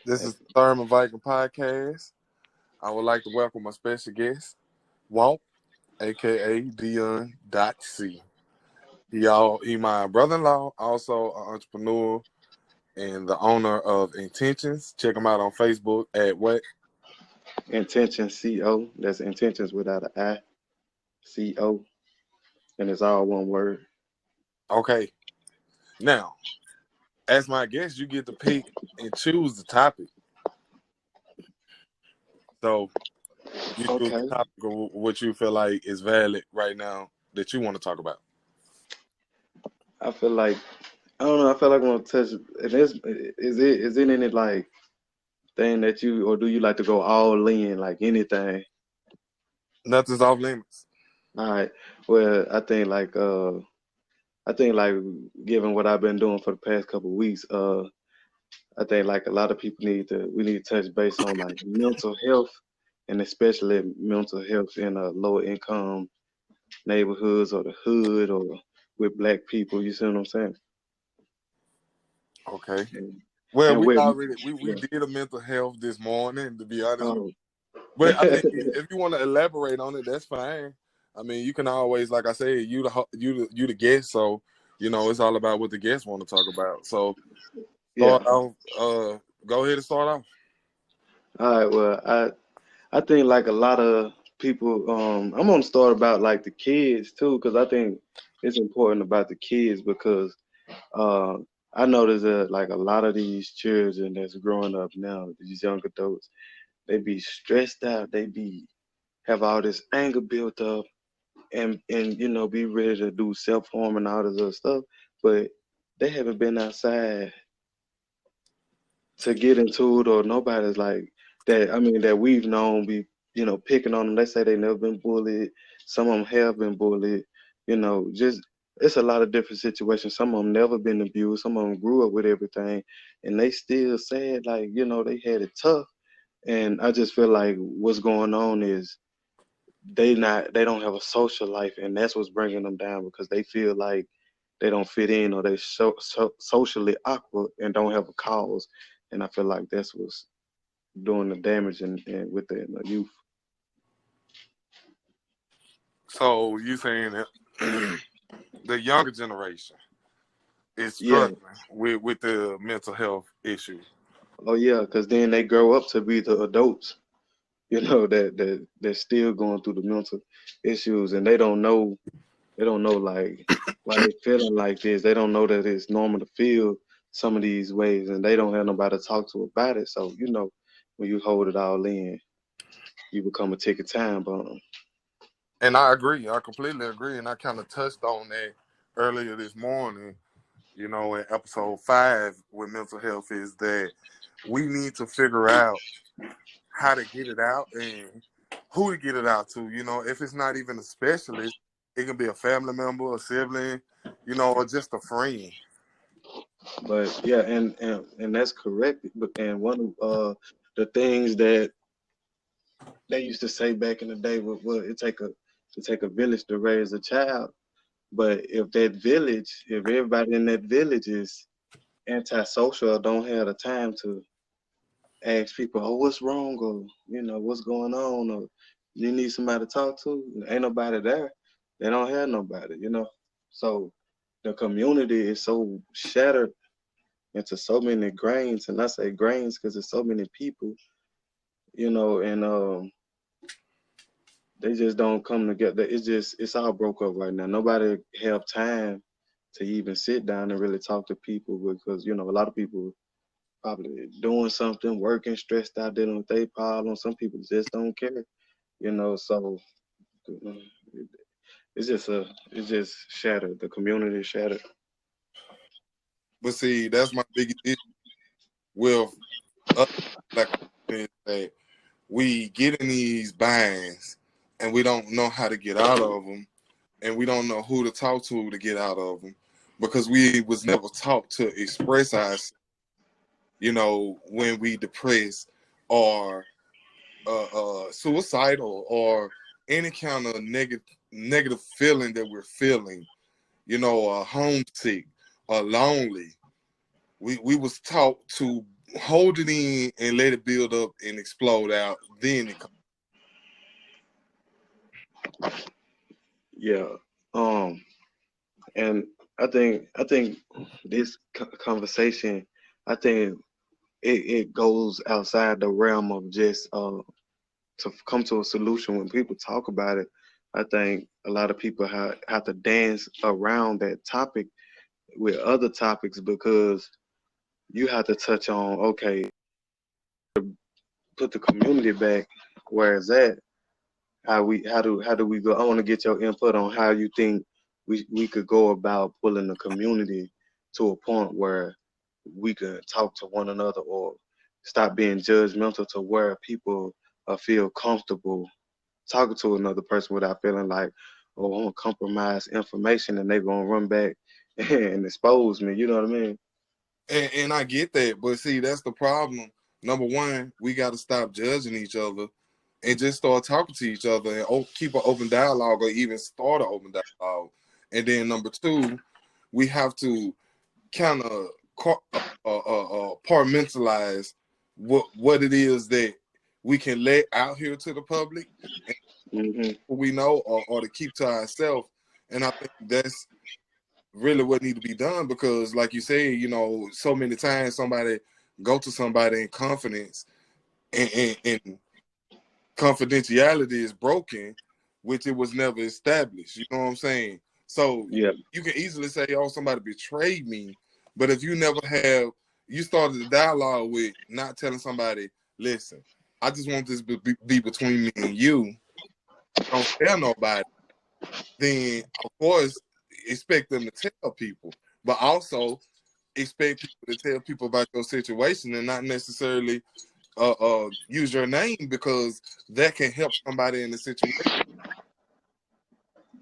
This is the Thurman Viking Podcast. I would like to welcome my special guest, Walt, aka Deunn.C. He my brother-in-law, also an entrepreneur and the owner of Intentions. Check him out on Facebook at what? Intentions CO. That's intentions without an I. CO. And it's all one word. Okay. Now, as my guest, you get to pick and choose the topic. So you choose Okay. the topic of what you feel like is valid right now that you want to talk about. I feel like I don't know. I feel like I want to touch. And is it any like thing that you or do you like to go all in like anything? Nothing's off limits. All right. Well, I think like given what I've been doing for the past couple of weeks, I think like a lot of people we need to touch base on like mental health and especially mental health in lower income neighborhoods or the hood or with black people. You see what I'm saying? Okay. And, Well, and we with already we yeah. did a mental health this morning, to be honest with Oh, you. But I mean, if you want to elaborate on it, that's fine. I mean, you can always, like I said, you the guest, so it's all about what the guests want to talk about. So start yeah. off. Go ahead and start off. All right. Well, I think like a lot of people. I'm gonna start about like the kids too, because I think it's important about the kids because uh, I notice that like a lot of these children that's growing up now, these young adults, they be stressed out. They be have all this anger built up, and be ready to do self harm and all this other stuff, but they haven't been outside to get into it, or nobody's like that. I mean, that we've known be picking on them. They say they never been bullied. Some of them have been bullied. Just it's a lot of different situations. Some of them never been abused. Some of them grew up with everything, and they still sad. Like they had it tough. And I just feel like what's going on is they don't have a social life, and that's what's bringing them down because they feel like they don't fit in or they socially awkward and don't have a cause. And I feel like that's what's doing the damage in within the youth. So you saying that the younger generation is Yeah. struggling with the mental health issue. Oh yeah, because then they grow up to be the adults, that still going through the mental issues, and they don't know like why they feeling like this. They don't know that it's normal to feel some of these ways, and they don't have nobody to talk to about it. So when you hold it all in, you become a ticket time bomb. And I agree. I completely agree. And I kind of touched on that earlier this morning, in episode 5 with mental health, is that we need to figure out how to get it out and who to get it out to. If it's not even a specialist, it can be a family member, a sibling, or just a friend. But yeah, and that's correct. And one of the things that they used to say back in the day was, well, it take a village to raise a child. But if everybody in that village is antisocial or don't have the time to ask people, oh, what's wrong, or what's going on, or you need somebody to talk to, ain't nobody there. They don't have nobody. So the community is so shattered into so many grains, and I say grains because there's so many people, and they just don't come together. It's all broke up right now. Nobody have time to even sit down and really talk to people because a lot of people probably doing something, working, stressed out, dealing with their problems. Some people just don't care. So uh, it's just shattered. The community is shattered. But see, that's my biggest issue with us black is that we get in these binds and we don't know how to get out of them, and we don't know who to talk to get out of them because we was never taught to express ourselves, when we depressed or suicidal or any kind of negative feeling that we're feeling, homesick or lonely. We was taught to hold it in and let it build up and explode out. Then it comes. Yeah. Um, and I think this conversation, I think it goes outside the realm of just to come to a solution. When people talk about it, I think a lot of people have to dance around that topic with other topics, because you have to touch on, okay, put the community back where it's at. How do we go? I want to get your input on how you think we could go about pulling the community to a point where we could talk to one another, or stop being judgmental, to where people feel comfortable talking to another person without feeling like, oh, I'm gonna compromise information and they're gonna run back and expose me. You know what I mean? And I get that, but see, that's the problem. Number one, we got to stop judging each other and just start talking to each other and keep an open dialogue, or even start an open dialogue. And then number two, we have to kind of compartmentalize what it is that we can let out here to the public, and Hmm. what we know, or to keep to ourselves. And I think that's really what need to be done, because like you said, so many times somebody go to somebody in confidence, and confidentiality is broken, which it was never established. You know what I'm saying? So Yeah, you can easily say, oh, somebody betrayed me. But if you never have, you started the dialogue with not telling somebody, listen, I just want this to be between me and you. Don't tell nobody. Then, of course, expect them to tell people. But also expect people to tell people about your situation, and not necessarily use your name, because that can help somebody in the situation.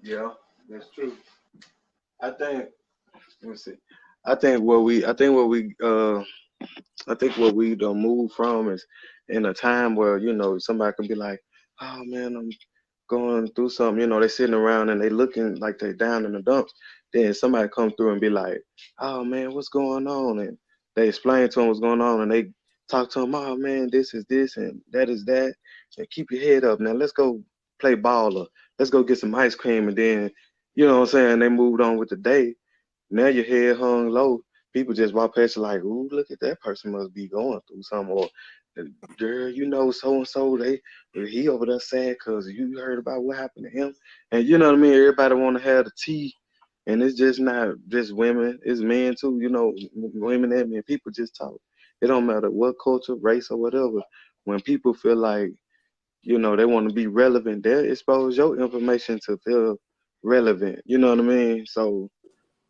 yeah, that's true. I think. Let me see. I think what we don't move from is in a time where somebody can be like, oh man, I'm going through something. They sitting around and they looking like they down in the dumps. Then somebody come through and be like, oh man, what's going on? And they explain to them what's going on, and they talk to them. Oh man, this is this and that is that. And keep your head up. Now let's go play ball, or let's go get some ice cream. And then what I'm saying, they moved on with the day. Now your head hung low. People just walk past you like, ooh, look at that person, must be going through something. Or, girl, so and so, he over there sad because you heard about what happened to him. And you know what I mean? Everybody want to have the tea. And it's just not just women, it's men too. Women and men, people just talk. It don't matter what culture, race, or whatever. When people feel like, they want to be relevant, they expose your information to feel relevant. You know what I mean? So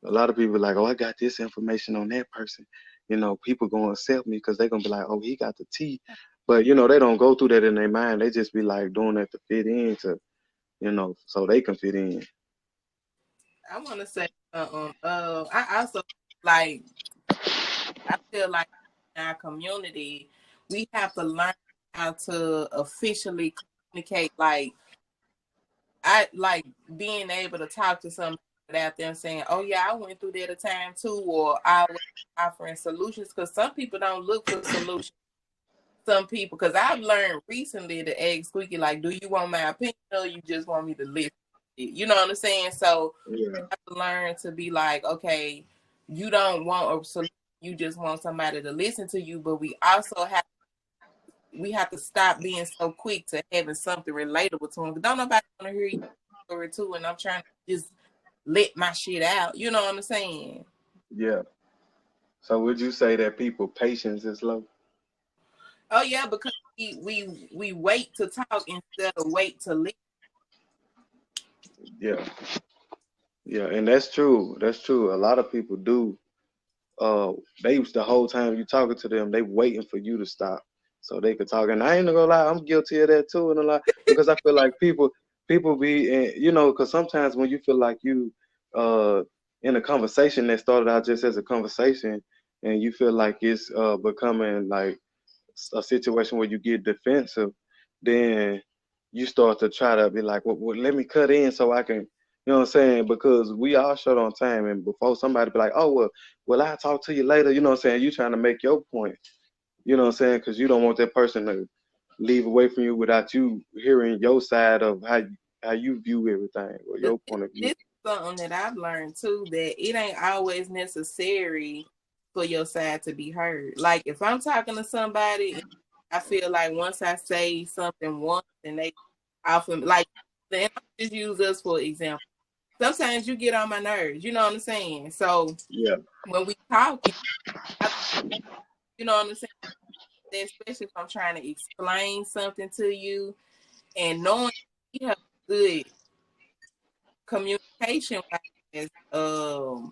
a lot of people are like, oh, I got this information on that person. People gonna accept me because they're gonna be like, oh, he got the tea. But they don't go through that in their mind. They just be like doing that to fit in, so they can fit in. I want to say, I also like, I feel like in our community, we have to learn how to officially communicate. Like, I like being able to talk to somebody without them saying, "Oh yeah, I went through that a time too," or I was offering solutions. Because some people don't look for solutions. Some people, because I've learned recently to ask Squeaky, like, "Do you want my opinion, or you just want me to listen?" You know what I'm saying? So we Yeah, have to learn to be like, okay, you don't want a solution, you just want somebody to listen to you. But we have to stop being so quick to having something relatable to them. Don't nobody want to hear your story too, and I'm trying to just let my shit out. You know what I'm saying? yeah. So would you say that people patience is low? Oh yeah, because we wait to talk instead of wait to listen. Yeah, yeah, and that's true. That's true. A lot of people do. uh the whole time you talking to them, they waiting for you to stop so they could talk. And I ain't gonna lie, I'm guilty of that too, and a lot, because I feel like people be because sometimes when you feel like you uh in a conversation that started out just as a conversation, and you feel like it's becoming like a situation where you get defensive, then you start to try to be like, well, let me cut in so I can, what I'm saying? Because we all short on time, and before somebody be like, oh, well, I'll talk to you later, you know what I'm saying? You trying to make your point. You know what I'm saying? Because you don't want that person to leave away from you without you hearing your side of how you view everything or But your point of view. this is something that I've learned too, that it ain't always necessary for your side to be heard. Like if I'm talking to somebody, I feel like once I say something once and they often like, then I'll just use us for example. Sometimes you get on my nerves, you know what I'm saying? So Yeah, when we talking, I, you know what I'm saying? Especially if I'm trying to explain something to you and knowing you have good communication wise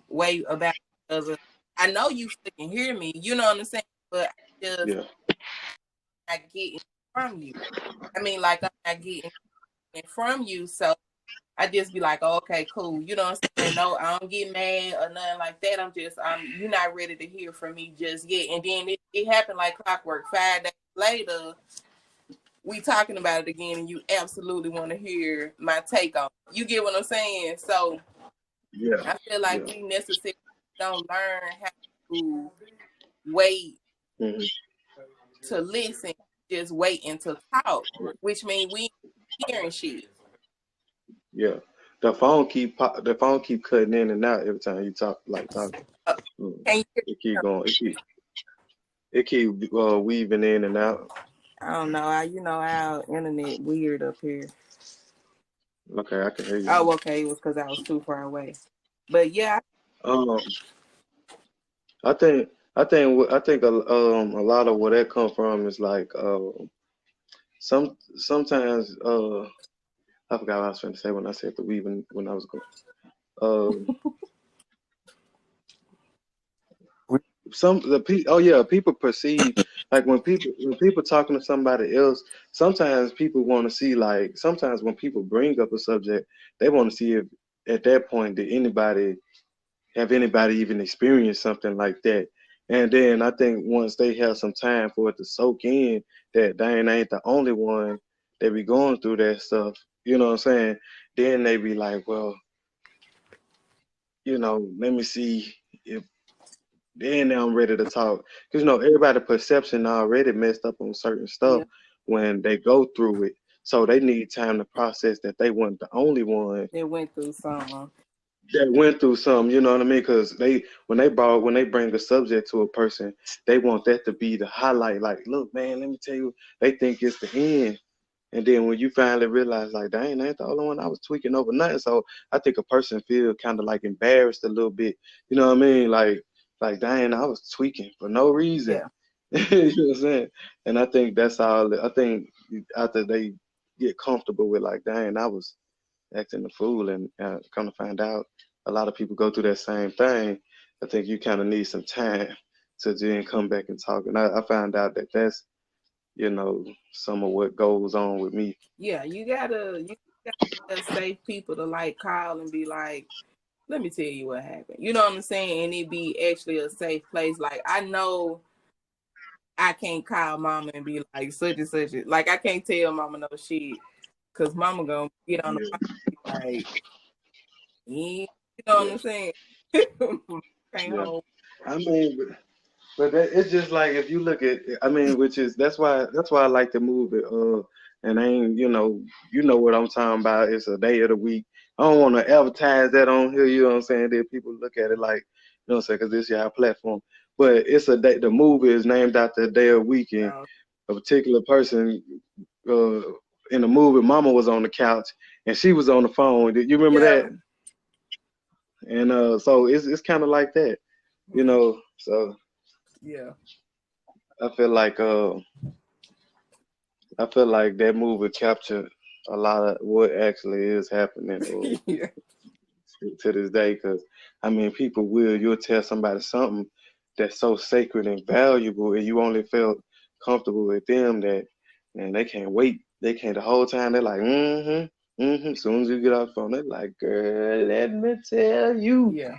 way about each other. I know you can hear me, you know what I'm saying? But I just yeah, not getting from you. I mean, like I'm not getting from you, so I just be like, oh, okay, cool. You know what I'm saying? No, I don't get mad or nothing like that. You're not ready to hear from me just yet. And then it happened like clockwork. 5 days later, we talking about it again, and you absolutely want to hear my take on it. You get what I'm saying? So yeah, I feel like yeah. we necessarily don't learn how to wait Hmm. to listen, just waiting to talk, which means we ain't hearing shit. Yeah. The phone keep cutting in and out every time you talking. Uh, Mm. can you hear It keep me? going. It keep weaving in and out. I don't know. Our internet weird up here. Okay, I can hear you Oh, now. okay. It was because I was too far away. But yeah, Um, I think a lot of where that come from is like sometimes I forgot what I was trying to say when I said the weaving when I was going. Um, people perceive like when people talking to somebody else. Sometimes people want to see like sometimes when people bring up a subject, they want to see if at that point did anybody have anybody even experienced something like that. And then I think once they have some time for it to soak in that they ain't the only one that be going through that stuff, you know what I'm saying? Then they be like, well, let me see if then I'm ready to talk. Because everybody perception already messed up on certain stuff yeah, when they go through it. So they need time to process that they weren't the only one they went through something. that went through something, you know what I mean? Because when they bring a subject to a person, they want that to be the highlight. Like, look, man, let me tell you, they think it's the end. And then when you finally realize, like, dang, I ain't the only one I was tweaking over nothing. So I think a person feel kind of like embarrassed a little bit. You know what I mean? Like, dang, I was tweaking for no reason. Yeah, You know what I'm saying? And I think that's all. I think after they get comfortable with, like, dang, I was acting the fool, and come to find out, a lot of people go through that same thing. I think you kind of need some time to then come back and talk. And I found out that that's some of what goes on with me. yeah. You gotta safe people to like call and be like, let me tell you what happened. You know what I'm saying? And it be actually a safe place. Like I know I can't call mama and be like such and such. Like I can't tell mama no shit because mama gonna get on the phone Yeah, and be like, yeah, you know what yeah, I'm saying? Can't yeah. hold. I mean, it's just like if you look at, I mean, which is that's why I like the movie. And I ain't, you know what I'm talking about. It's a day of the week. I don't want to advertise that on here. You know what I'm saying? That people look at it like, you know what I'm saying? Because this is our platform. But it's a day. The movie is named after a day of week, and a particular person uh, in the movie, Mama was on the couch and she was on the phone. Did you remember Yeah, that? And so it's kind of like that, So yeah, I feel like that movie captured a lot of what actually is happening yeah, to this day. Because I mean, you'll tell somebody something that's so sacred and valuable, and you only felt comfortable with them that, and they can't wait. They can't the whole time. They're like, mm-hmm, mm-hmm. As soon as you get off the phone, they're like, girl, let me tell you. yeah,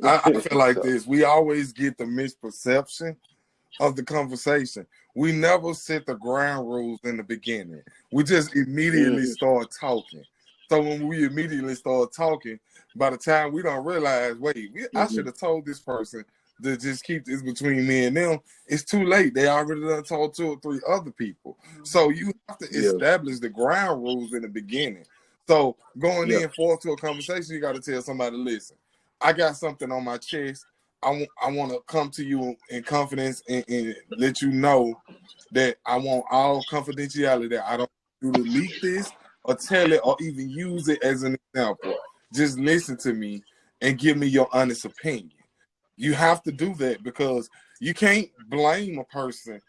I feel like So this. We always get the misperception of the conversation. We never set the ground rules in the beginning. We just immediately mm-hmm, start talking. So when we immediately start talking, by the time we don't realize, wait, I mm-hmm, should have told this person to just keep this between me and them, it's too late. They already done told 2 or 3 other people. So you have to Yeah, establish the ground rules in the beginning. So going yeah, in forth to a conversation, you got to tell somebody, listen, I got something on my chest. I want to come to you in confidence and let you know that I want all confidentiality. That I don't want you to leak this or tell it or even use it as an example. Just listen to me and give me your honest opinion. You have to do that because you can't blame a person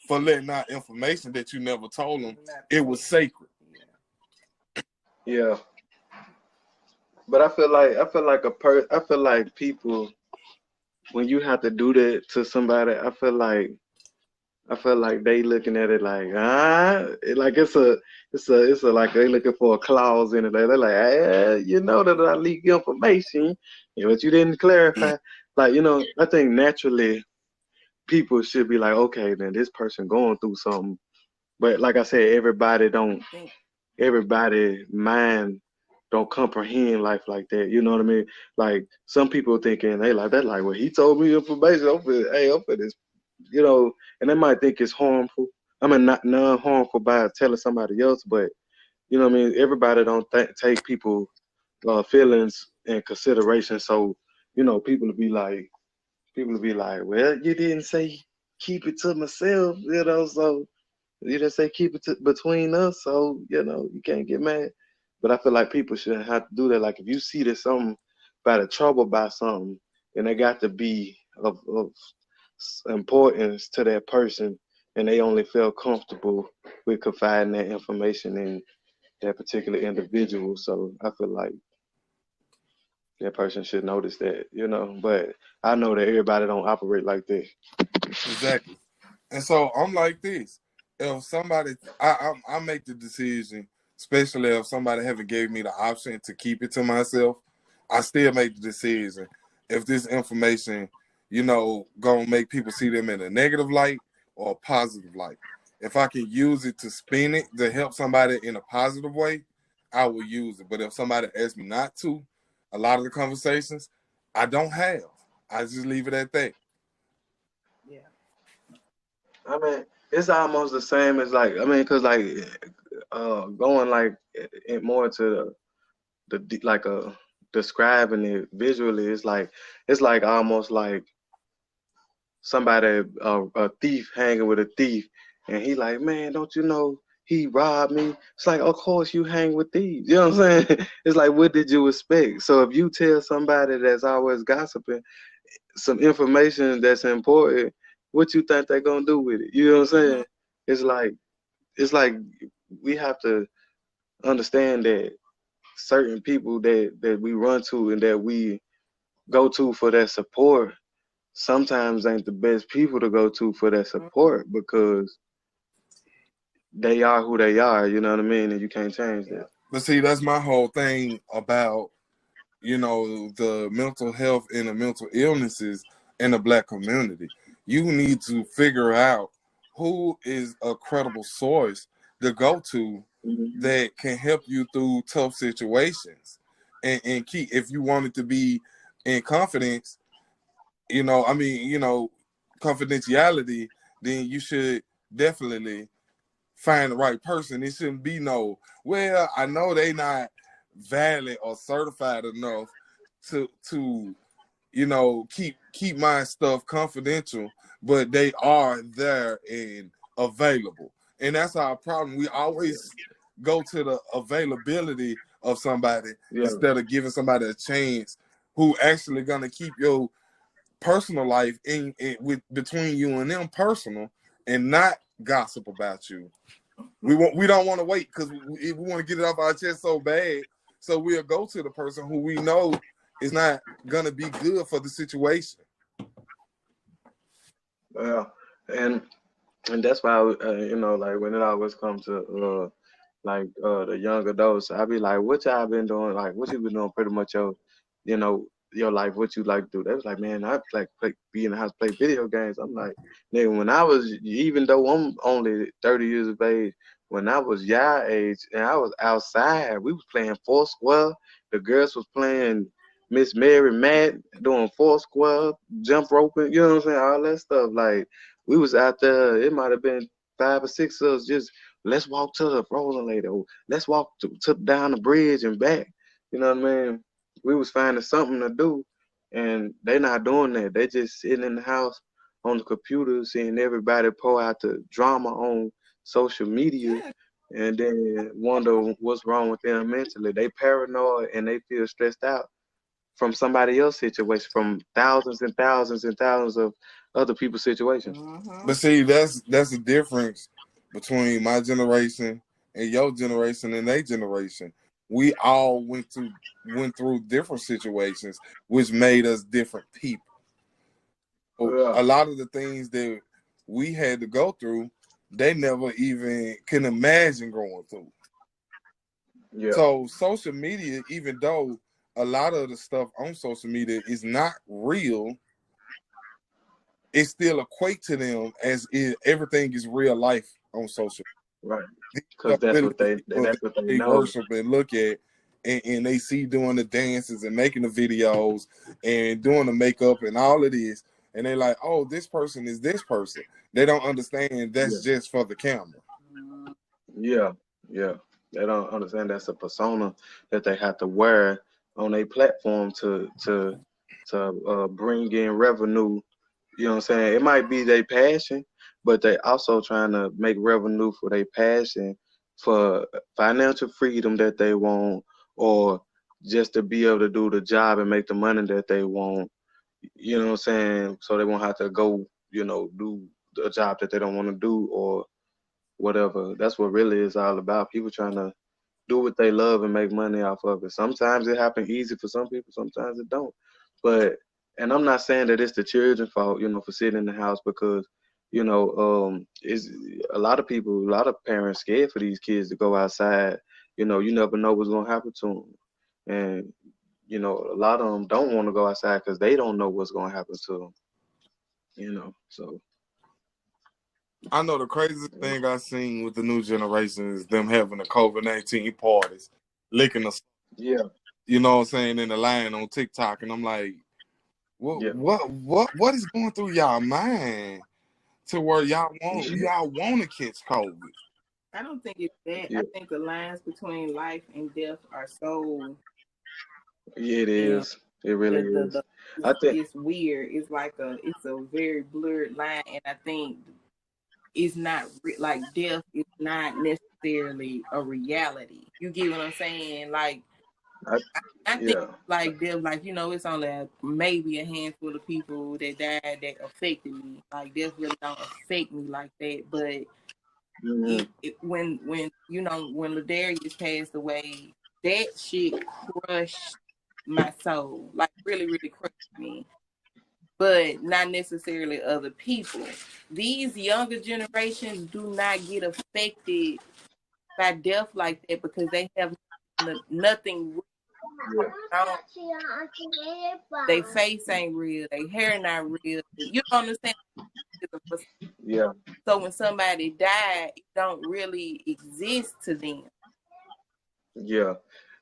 for letting out information that you never told them. It was sacred. yeah. But I feel like people, when you have to do that to somebody, I feel like they looking at it like like it's a like they looking for a clause in it. They're like, you know that I leak information, but you didn't clarify. Like, I think naturally people should be like, okay, then this person going through something. But like I said, everybody mind don't comprehend life like that. You know what I mean? Like some people thinking they like that, like, well, he told me information. I'm for this, and they might think it's harmful. I mean, not non-harmful by telling somebody else, but what I mean. Everybody don't take people feelings in consideration. So people will be like, well, you didn't say keep it to myself, so you just say keep it between us, so you can't get mad. But I feel like people shouldn't have to do that. Like if you see that something about a trouble by something, and they got to be of importance to that person, and they only feel comfortable with confiding that information in that particular individual. So I feel like that person should notice that. But I know that everybody don't operate like that. Exactly. And so I'm like this. If somebody, I make the decision, especially if somebody haven't gave me the option to keep it to myself, I still make the decision. If this information, gonna make people see them in a negative light or a positive light. If I can use it to spin it to help somebody in a positive way, I will use it. But if somebody asks me not to, a lot of the conversations I don't have. I just leave it at that. Yeah. I mean, it's almost the same as like cause like going like more into like describing it visually. It's like almost like somebody a thief hanging with a thief, and he like, man, don't you know he robbed me? It's like, of course you hang with thieves. You know what I'm saying? It's like, what did you expect? So if you tell somebody that's always gossiping some information that's important, what you think they're gonna do with it? You know what I'm Mm-hmm. saying? It's like it's like we have to understand that certain people that we run to and that we go to for that support sometimes ain't the best people to go to for that support because they are who they are, you know what I mean? And you can't change Yeah. that. But see, that's my whole thing about the mental health and the mental illnesses in the Black community. You need to figure out who is a credible source to go to Hmm. that can help you through tough situations. And keep, if you want it to be in confidence, I mean, confidentiality, then you should definitely find the right person. It shouldn't be no, well, I know they not valid or certified enough to keep my stuff confidential, but they are there and available. And that's our problem. We always go to the availability of somebody Yeah, instead of giving somebody a chance who actually gonna keep your personal life in with between you and them personal and not gossip about you. We don't want to wait because we want to get it off our chest so bad. So we'll go to the person who we know is not gonna be good for the situation. yeah, and that's why like when it always comes to the young adults, I be like, what y'all been doing? Like, what you been doing? Pretty much your life, what you like to do. They was like, man, I be in the house, play video games. I'm like, nigga, when I was, even though I'm only 30 years of age, when I was your age and I was outside, we was playing Foursquare. The girls was playing Miss Mary Matt doing four square, jump roping, you know what I'm saying? All that stuff. Like we was out there, it might have been 5 or 6 of us just let's walk to the frozen lady. Or let's walk to down the bridge and back. You know what I mean? We was finding something to do and they not doing that. They just sitting in the house on the computer seeing everybody pour out the drama on social media Yeah. and then wonder what's wrong with them mentally. They paranoid and they feel stressed out from somebody else's situation, from thousands and thousands and thousands of other people's situations. Mm-hmm. But see, that's the difference between my generation and your generation and their generation. We all went through different situations, which made us different people. So Yeah, a lot of the things that we had to go through, they never even can imagine going through. yeah, So social media, even though a lot of the stuff on social media is not real, it still equate to them as if everything is real life on social. right. These are Because that's really what the they people that that's what they they know. worship and look at, and they see doing the dances and making the videos and doing the makeup and all of this, and they're like, "Oh, this person is this person." They don't understand Yeah, that's just for the camera. yeah, yeah. They don't understand that's a persona that they have to wear on a platform to bring in revenue. You know what I'm saying? It might be their passion, but they also trying to make revenue for their passion, for financial freedom that they want, or just to be able to do the job and make the money that they want. You know what I'm saying? So they won't have to go, do a job that they don't want to do or whatever. That's what really is all about. People trying to do what they love and make money off of it. Sometimes it happens easy for some people, sometimes it don't. But and I'm not saying that it's the children's fault, for sitting in the house because, it's a lot of people, a lot of parents scared for these kids to go outside. You never know what's gonna happen to them, and a lot of them don't want to go outside because they don't know what's gonna happen to them. So I know the craziest yeah, thing I seen with the new generation is them having the COVID-19 parties, licking the, yeah, you know what I'm saying, in the line on TikTok, and I'm like, yeah, what is going through y'all mind to where y'all want to catch COVID? I don't think it's that. yeah, I think the lines between life and death are so yeah. It thin. is. It really is. The I think. it's weird. It's a very blurred line, and I think it's not like death is not necessarily a reality. You get what I'm saying? Like I, I think yeah. like death, like it's only maybe a handful of people that died that affected me. Like death really don't affect me like that, but Hmm. when when Ladarius passed away, that shit crushed my soul. Like really, really crushed me. But not necessarily other people. These younger generations do not get affected by death like that because they have nothing real Yeah. going on. Their face ain't real. Their hair not real. You don't understand. Yeah. So when somebody died, it don't really exist to them. Yeah.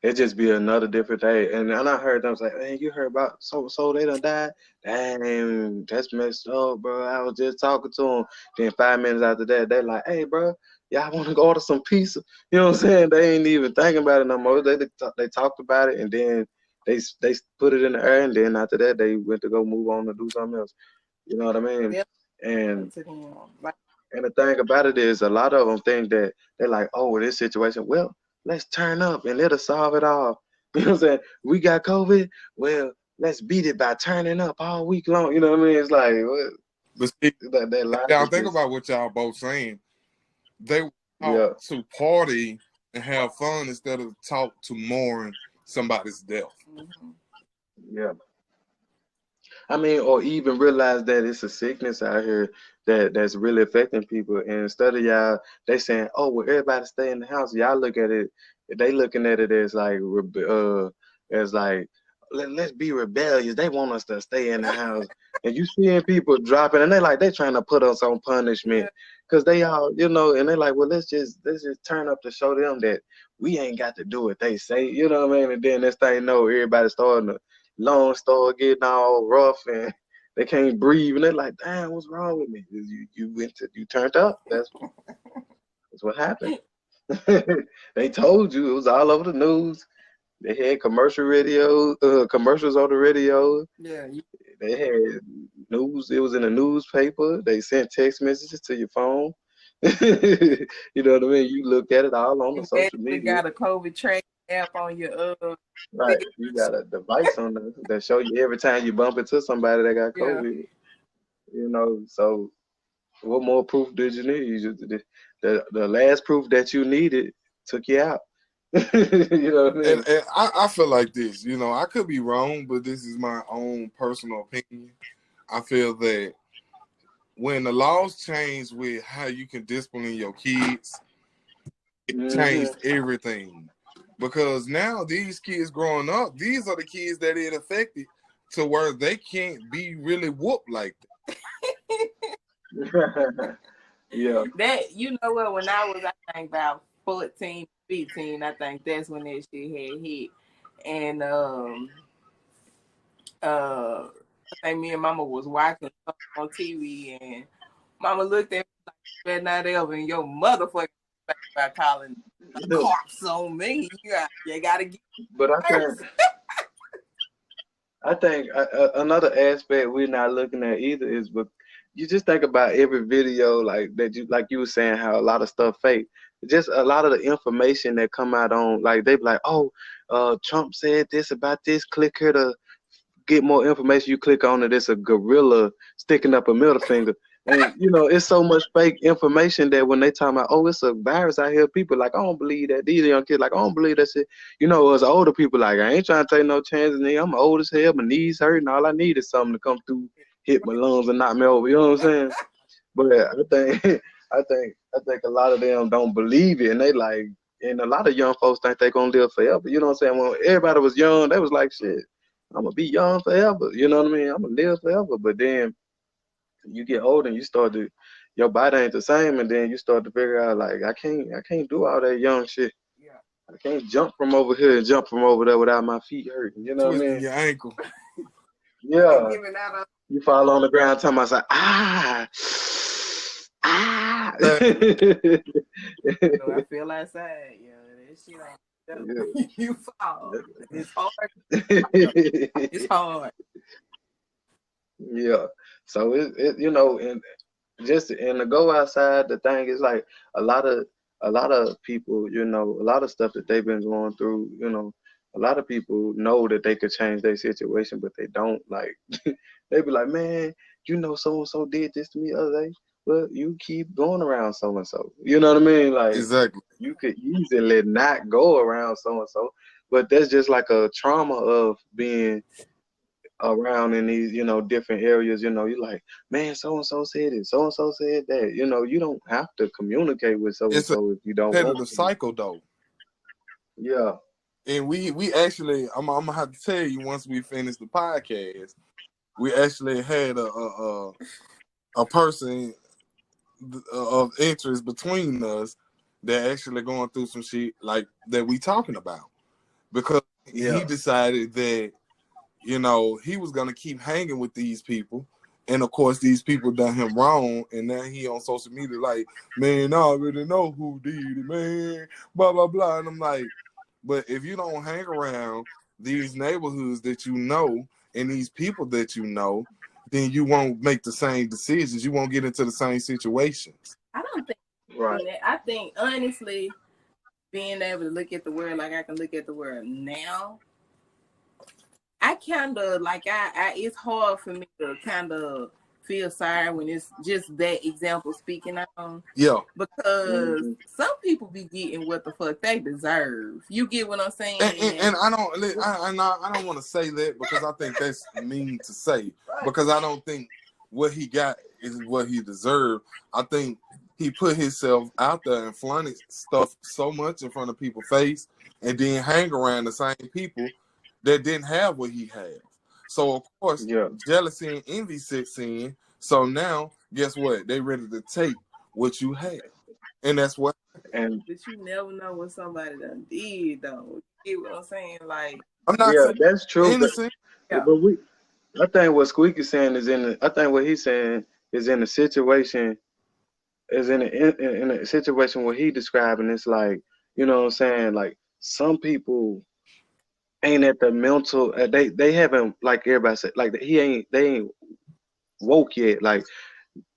It just be another different day. And I heard them say, "Man, you heard about so they done died? Damn, that's messed up, bro. I was just talking to them." Then 5 minutes after that, they like, "Hey, bro, y'all want to go order some pizza?" You know what I'm saying? They ain't even thinking about it no more. They talked about it and then they put it in the air and then after that they went to go move on to do something else. You know what I mean? Death And to them. Like And the thing about it is, a lot of them think that they're like, oh, with this situation, well, let's turn up and it'll solve it all. You know what I'm saying? We got COVID. Well, let's beat it by turning up all week long. You know what I mean? It's like what, But see, that y'all logic think is, about what y'all both saying. They talk yeah, to party and have fun instead of talk to mourn somebody's death. mhm. yeah. I mean, or even realize that it's a sickness out here that's really affecting people. And instead of y'all, they saying, "Oh, well, everybody stay in the house." Y'all look at it, they looking at it as like, as like, let's be rebellious. They want us to stay in the house, and you seeing people dropping, and they trying to put us on punishment Yeah. because they all, and they like, well, let's just turn up to show them that we ain't got to do what they say. You know what I mean? And then this thing, no, everybody starting to lungs start getting all rough and they can't breathe, and they're like, "Damn, what's wrong with me?" You turned up. That's what happened. They told you, it was all over the news. They had commercials on the radio. Yeah, They had news. It was in the newspaper. They sent text messages to your phone. You know what I mean? You looked at it all on the you social actually media. got a COVID track app on your Right. You got a device on there that show you every time you bump into somebody that got yeah. COVID. So what more proof did you need? The last proof that you needed took you out. You know what I And, mean? and I feel like this, I could be wrong, but this is my own personal opinion. I feel that when the laws changed with how you can discipline your kids, it Hmm. changed everything. Because now these kids growing up, these are the kids that it affected to where they can't be really whooped like that. Yeah. That, you know what, when I was, I think about 14, 15, I think that's when that shit had hit. And I think me and Mama was watching something on TV, and Mama looked at me like, "Better not ever in your motherfucking face about calling the cops on me. You gotta get But first." I think another aspect we're not looking at either is, but you just think about every video like you were saying, how a lot of stuff fake. Just a lot of the information that come out on, like they be like, oh, Trump said this about this. Click here to get more information. You click on it, it's a gorilla sticking up a middle finger. And it's so much fake information that when they talk about, oh, it's a virus out here, people like, I don't believe that. These young kids like, I don't believe that shit. Us older people like, I ain't trying to take no chances, nigga. I'm old as hell, my knees hurting. All I need is something to come through, hit my lungs and knock me over. You know what I'm saying? But I think I think a lot of them don't believe it, and they like, and a lot of young folks think they gonna live forever. You know what I'm saying? When everybody was young, they was like, shit, I'm gonna be young forever. You know what I mean? I'm gonna live forever. But then you get older and you start to, your body ain't the same, and then you start to figure out like, I can't do all that young shit. Yeah. I can't jump from over here and jump from over there without my feet hurting. You know what I Twisting mean? your ankle. And Yeah. giving out You fall on the ground talking about like, ah. I feel outside, that shit Yeah. ain't you fall. It's hard. It's hard. Yeah. So and just and to go outside, the thing is like a lot of a lot of people, a lot of stuff that they've been going through, a lot of people know that they could change their situation, but they don't. Like they be like, man, so and so did this to me the other day. Well, you keep going around so and so. You know what I mean? Like Exactly. you could easily not go around so and so, but that's just like a trauma of being around in these, different areas. You like, man, so and so said it, so and so said that. You don't have to communicate with so and It's a so if you don't want repetitive to. cycle though. Yeah, And we actually, I'm gonna have to tell you once we finish the podcast, we actually had a person of interest between us that actually going through some shit like that we talking about, because he yeah, decided that he was gonna keep hanging with these people, and of course these people done him wrong, and now he on social media like, man, I already know who did it, man, blah blah blah, and I'm like, but if you don't hang around these neighborhoods that you know and these people that you know, then you won't make the same decisions. You won't get into the same situations. I don't think right, I think honestly, being able to look at the world like I can look at the world now, I kind of like it's hard for me to kind of feel sorry when it's just that example speaking on, Yeah. because hmm some people be getting what the fuck they deserve. You get what I'm saying? And I don't want to say that because I think that's mean to say, because I don't think what he got is what he deserved. I think he put himself out there and flaunted stuff so much in front of people's face, and then hang around the same people that didn't have what he had. So of course yeah, jealousy and envy sits in. So now guess what? They ready to take what you have, and that's what. and But you never know what somebody done did though. You get what I'm saying? Like, I'm not yeah, saying that's true. innocent. Yeah. but I think what Squeaky's saying is I think what he's saying is in a situation, is in a situation where he describing, it's like, you know what I'm saying, like some people ain't at the mental, they haven't, like everybody said, like they ain't woke yet. Like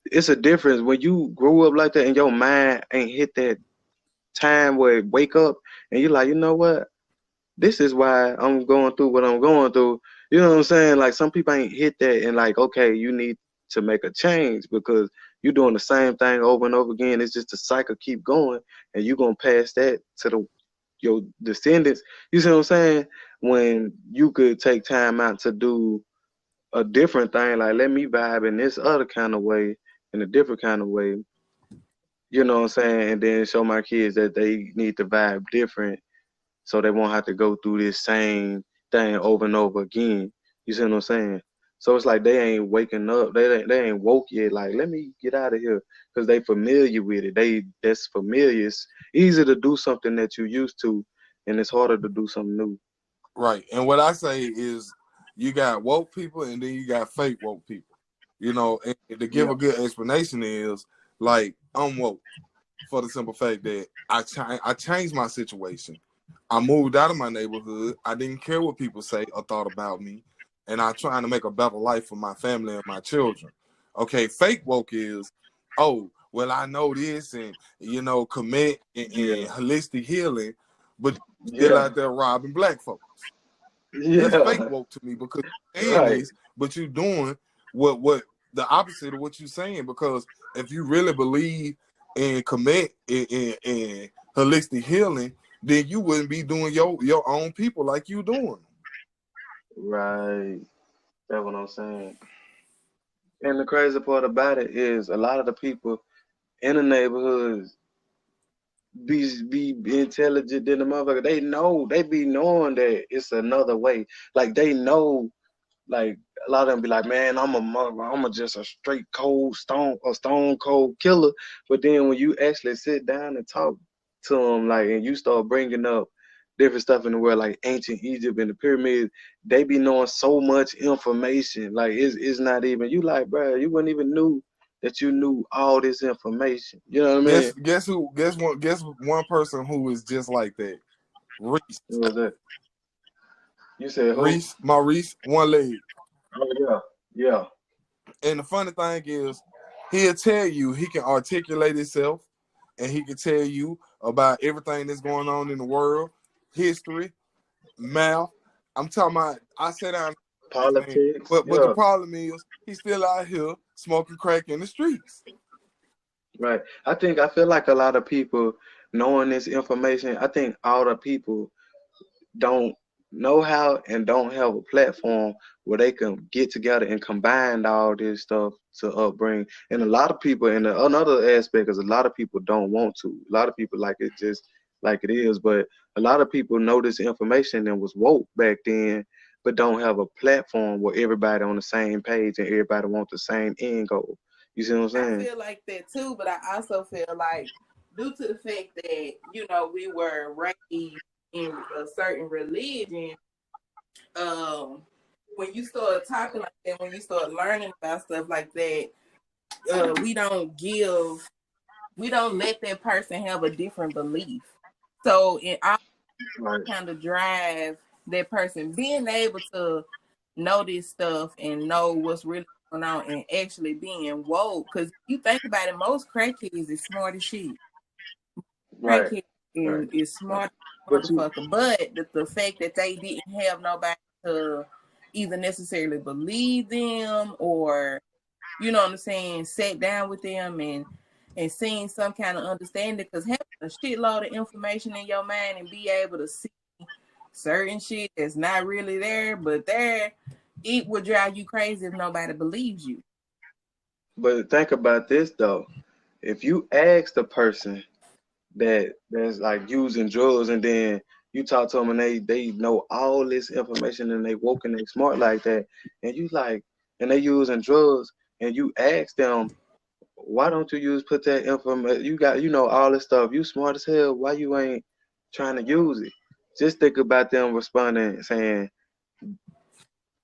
it's a difference when you grew up like that and your mind ain't hit that time where it wake up and you're like, you know what? This is why I'm going through what I'm going through. You know what I'm saying? Like some people ain't hit that and like, okay, you need to make a change because you're doing the same thing over and over again. It's just the cycle keep going and you're gonna pass that to your descendants. You see what I'm saying? When you could take time out to do a different thing, like let me vibe in this other kind of way, in a different kind of way, you know what I'm saying? And then show my kids that they need to vibe different so they won't have to go through this same thing over and over again. You see what I'm saying? So it's like they ain't waking up. They ain't woke yet. Like let me get out of here because they familiar with it. That's familiar. It's easy to do something that you used to, and it's harder to do something new. Right. And what I say is you got woke people and then you got fake woke people. You know, and to give Yeah. a good explanation is like I'm woke for the simple fact that I changed my situation. I moved out of my neighborhood. I didn't care what people say or thought about me. And I'm trying to make a better life for my family and my children. Okay, fake woke is, oh, well, I know this and, commit and Yeah. holistic healing, but still Yeah. out there robbing black folks. That's fake Yeah. woke to me because you're saying Right. this, but you're doing what the opposite of what you're saying. Because if you really believe and commit in holistic healing, then you wouldn't be doing your own people like you doing. Right. That's what I'm saying. And the crazy part about it is a lot of the people in the neighborhoods be intelligent than the motherfucker. They know, they be knowing that it's another way. Like they know, like a lot of them be like, man, I'm a just a straight cold stone cold killer. But then when you actually sit down and talk to them, like, and you start bringing up different stuff in the world, like ancient Egypt and the pyramids, they be knowing so much information. Like it's not even, you like, bro, you wouldn't even knew that you knew all this information. You know what I mean? Guess one person who is just like that. Reese. What was that? You said who? Maurice, one leg. Oh yeah, yeah. And the funny thing is, he'll tell you he can articulate himself and he can tell you about everything that's going on in the world, history, math. I'm talking about, I sit down and everything. Politics, But the yeah. problem is he's still out here smoking crack in the streets. Right. I feel like a lot of people knowing this information, I think all the people don't know how and don't have a platform where they can get together and combine all this stuff to upbring. And a lot of people, and another aspect is a lot of people don't want to. A lot of people like it just like it is, but a lot of people know this information and was woke back then, but don't have a platform where everybody on the same page and everybody want the same end goal. You see what I'm I saying? feel like that too, but I also feel like due to the fact that, we were raised in a certain religion, um, when you start talking like that, when you start learning about stuff like that, we don't let that person have a different belief. So it all Right. kind of drive that person being able to know this stuff and know what's really going on and actually being woke. Because you think about it, most crackheads is smart as shit. Right. Crackhead Right. and is smart But you motherfucker. But the fact that they didn't have nobody to either necessarily believe them or, you know what I'm saying, sat down with them and seen some kind of understanding, because having a shitload of information in your mind and be able to see certain shit that's not really there, but there, it would drive you crazy if nobody believes you. but think about this though. If you ask the person that's like using drugs and then you talk to them and they know all this information and they woke and they smart like that and you like and they using drugs and you ask them why don't you use put that information, you got all this stuff, you smart as hell, why you ain't trying to use it? Just think about them responding saying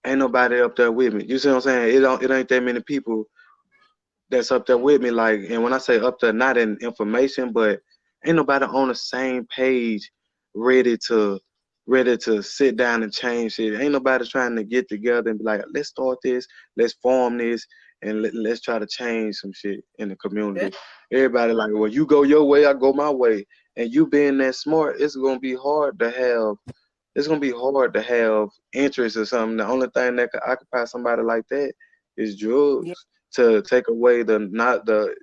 ain't nobody up there with me. You see what I'm saying? It ain't that many people that's up there with me. Like, and when I say up there, not in information, but ain't nobody on the same page, ready to sit down and change it. Ain't nobody trying to get together and be like, let's start this, let's form this, and let's try to change some shit in the community. That, Everybody like, well, you go your way, I go my way, and you being that smart, it's gonna be hard to have interest or something. The only thing that could occupy somebody like that is yeah, drugs to take away the not the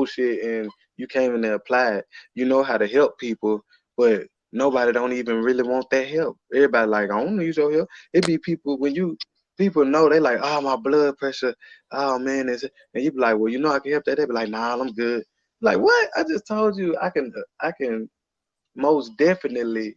shit, and you came in there apply it. You know how to help people, but nobody don't even really want that help. Everybody like, I don't need your help. It be people when you people know they like, oh, my blood pressure, oh man, is it? And you be like, well, I can help that. They be like, nah, I'm good. Like, what? I just told you I can most definitely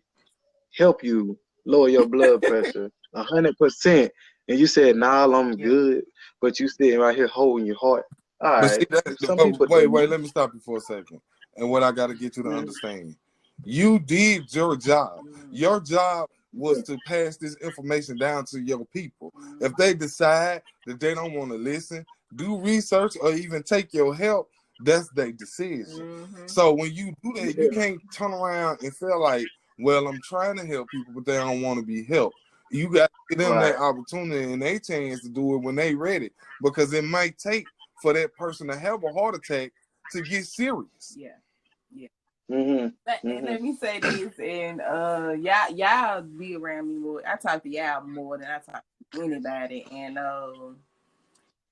help you lower your blood pressure 100%. And you said, nah, I'm yeah, good, but you sitting right here holding your heart. All But see right, that. some But people wait, do. wait. Let me stop you for a second. And what I got to get you to Mhm. understand, you did your job. mm, Your job Yeah, was to pass this information down to your people. If mm, they decide that they don't want to listen, do research, or even take your help, that's their decision. mm-hmm. So when you do that, you yeah, can't turn around and feel like, well, I'm trying to help people, but they don't want to be helped. You got to give them right. that opportunity and they chance to do it when they ready, because it might take for that person to have a heart attack to get serious. Yeah, yeah. Mhm, And mhm. let me say this, and y'all be around me more. I talk to y'all more than I talk to anybody, and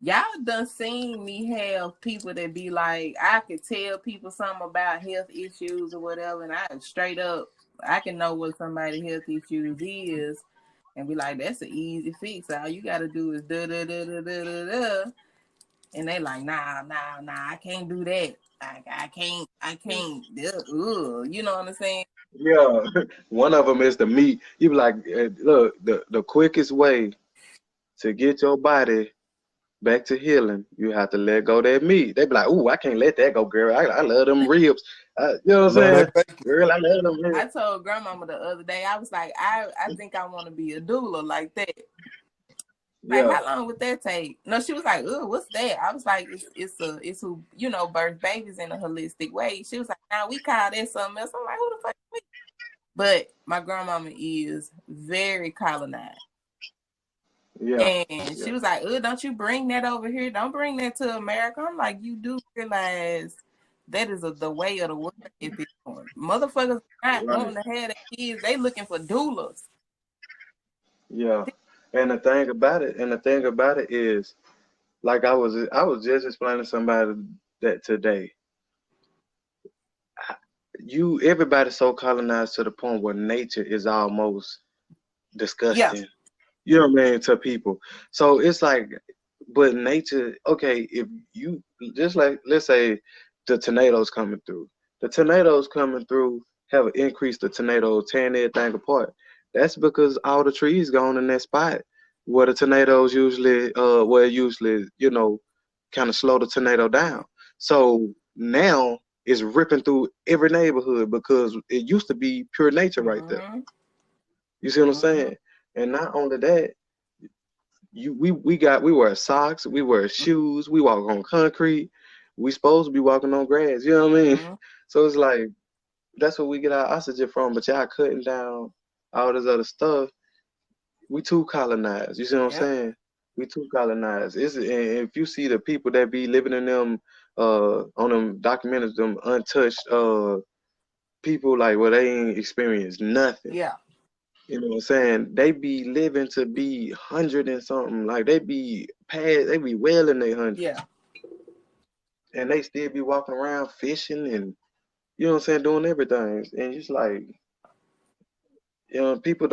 y'all done seen me have people that be like, I could tell people something about health issues or whatever, and I straight up, I can know what somebody's health issues is, and be like, that's an easy fix. All you got to do is da da da da da da da, and they like, nah, I can't do that. I can't. Ugh, you know what I'm saying? Yeah, one of them is the meat. You be like, look, the quickest way to get your body back to healing, you have to let go of that meat. They be like, ooh, I can't let that go, girl. I love them ribs. You know what I'm Love saying? that bacon. Girl, I love them ribs. I told grandmama the other day, I was like, I think I want to be a doula like that. Like, Yeah, how long would that take? No, she was like, "Oh, what's that?" I was like, it's who birth babies in a holistic way." She was like, "Now we call that something else." I'm like, "Who the fuck?" Is we? But my grandmama is very colonized, yeah, and she yeah. was like, "Oh, don't you bring that over here? Don't bring that to America." I'm like, "You do realize that is the way of the world at this point. Motherfuckers not Right. wanting to have their kids; they looking for doulas." Yeah. And the thing about it is, like I was just explaining to somebody that today, you everybody's so colonized to the point where nature is almost Yeah. disgusting. You know what I mean, to people. So it's like, but nature, okay, if you just like, let's say the tornadoes coming through. The tornadoes coming through have increased the tornado tearing everything apart. That's because all the trees gone in that spot where the tornadoes usually, where it usually, kind of slow the tornado down. So now it's ripping through every neighborhood because it used to be pure nature right there. Mm-hmm. You see what I'm Mm-hmm. saying? And not only that, we wear socks, we wear shoes, we walk on concrete. We supposed to be walking on grass. You know what I mean? Mm-hmm. So it's like that's where we get our oxygen from. But y'all cutting down all this other stuff. We too colonized. You see what I'm Yep. saying? We too colonized. And if you see the people that be living in them on them documentaries, them untouched people like where they ain't experienced nothing. Yeah. You know what I'm saying? They be living to be 100 and something. Like they be well in their hundreds. Yeah. And they still be walking around fishing and you know what I'm saying, doing everything. And it's like, people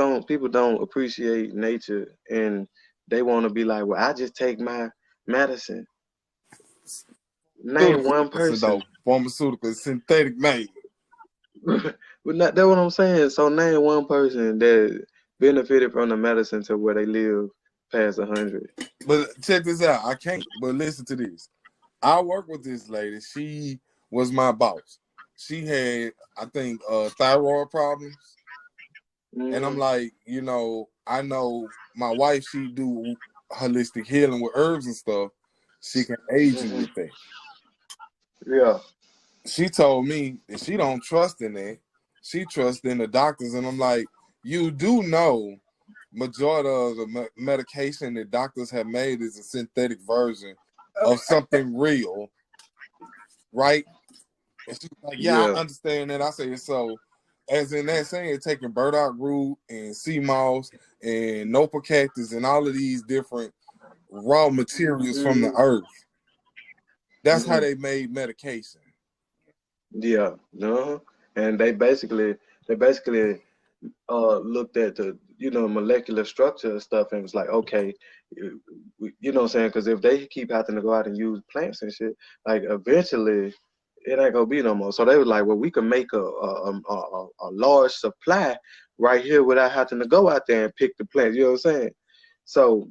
don't appreciate nature and they wanna be like, well, I just take my medicine. Name one So person. though, pharmaceutical synthetic made. But not that's what I'm saying. So name one person that benefited from the medicine to where they live past 100. But check this out. I can't. But listen to this. I work with this lady. She was my boss. She had, I think, thyroid problems, and I'm Mm-hmm. like, I know my wife, she do holistic healing with herbs and stuff. She can aid you Hmm. with that. Yeah. She told me that she don't trust in that. She trusts in the doctors, and I'm like, you do know majority of the medication that doctors have made is a synthetic version of something real, right? And she's like, yeah, I Yeah. understand that. I say, so as in that saying, taking burdock root and sea moss and nopal cactus and all of these different raw materials from the Hmm. earth. That's how Hmm. they made medication. Yeah. No. And they basically looked at the molecular structure and stuff and was like, okay, you know what I'm saying? Because if they keep having to go out and use plants and shit, like eventually it ain't gonna be no more. So they was like, well, we can make a large supply right here without having to go out there and pick the plants. You know what I'm saying? So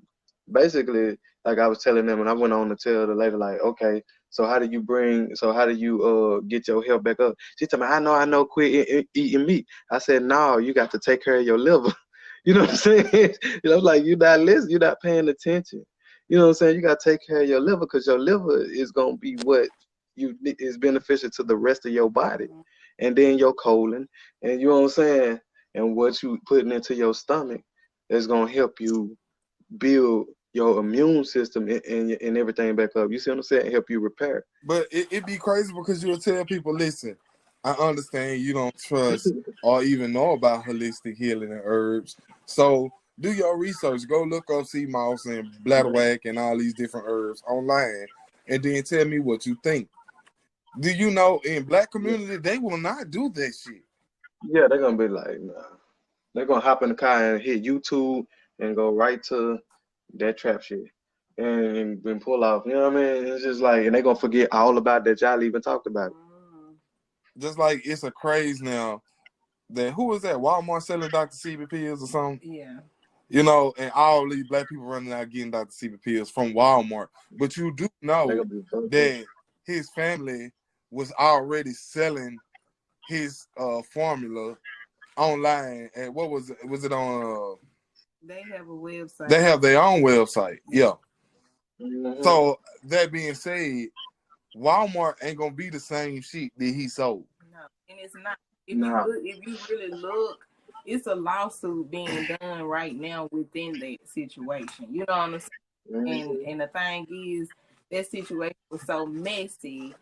basically, like I was telling them, and I went on to tell the lady, like, okay, so how do you get your health back up? She told me, I know, quit eating meat. I said, no, you got to take care of your liver. You know what I'm saying? Like you're not listening, you're not paying attention. You know what I'm saying? You got to take care of your liver because your liver is gonna be what is beneficial to the rest of your body, and then your colon, and you know what I'm saying, and what you putting into your stomach is gonna help you build your immune system and everything back up. You see what I'm saying? Help you repair. But it be crazy because you'll tell people, listen, I understand you don't trust or even know about holistic healing and herbs. So do your research. Go look up sea moss and bladderwhack and all these different herbs online, and then tell me what you think. Do you know in black community they will not do that shit? Yeah, they're gonna be like, nah. They're gonna hop in the car and hit YouTube and go right to that trap shit and pull off. You know what I mean? It's just like, and they're gonna forget all about that y'all even talked about it. Just like it's a craze now that who is that? Walmart selling Dr. CB pills or something? Yeah. You know, and all these black people running out getting Dr. CB pills from Walmart. But you do They're know gonna be fucked up. that his family was already selling his formula online. And what was it? Was it on? They have a website. They have their own website. Yeah. Hmm. So that being said, Walmart ain't gonna be the same shit that he sold. No, and it's not. Nah. If you really look, it's a lawsuit being done right now within that situation. You know what I'm saying? Hmm. And the thing is, that situation was so messy.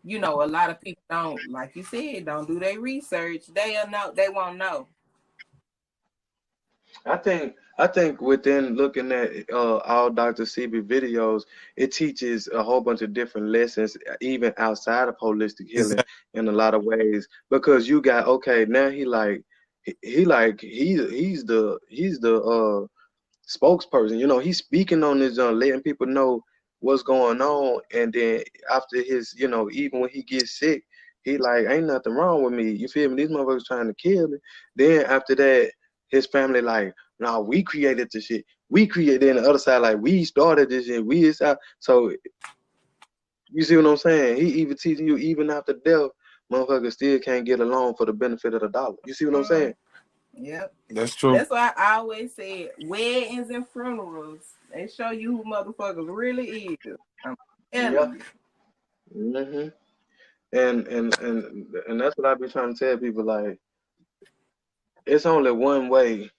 You know, a lot of people don't, like you said, don't do their research. They'll know. They won't know. I think within looking at all Dr. CB videos, it teaches a whole bunch of different lessons, even outside of holistic healing Exactly. in a lot of ways. Because you got okay, now he's the spokesperson. You know, he's speaking on this, letting people know what's going on. And then after his, even when he gets sick, he like, ain't nothing wrong with me. You feel me? These motherfuckers trying to kill me. Then after that, his family like, nah, we created this shit. We created. Then the other side like, we started this shit. We is out. So you see what I'm saying? He even teaching you even after death, motherfuckers still can't get along for the benefit of the dollar. You see what I'm saying? Yep. That's true. That's why I always said weddings and funerals. They show you who motherfuckers really is. I'm Yeah. telling you. Hmm. And that's what I be trying to tell people. Like, it's only one way,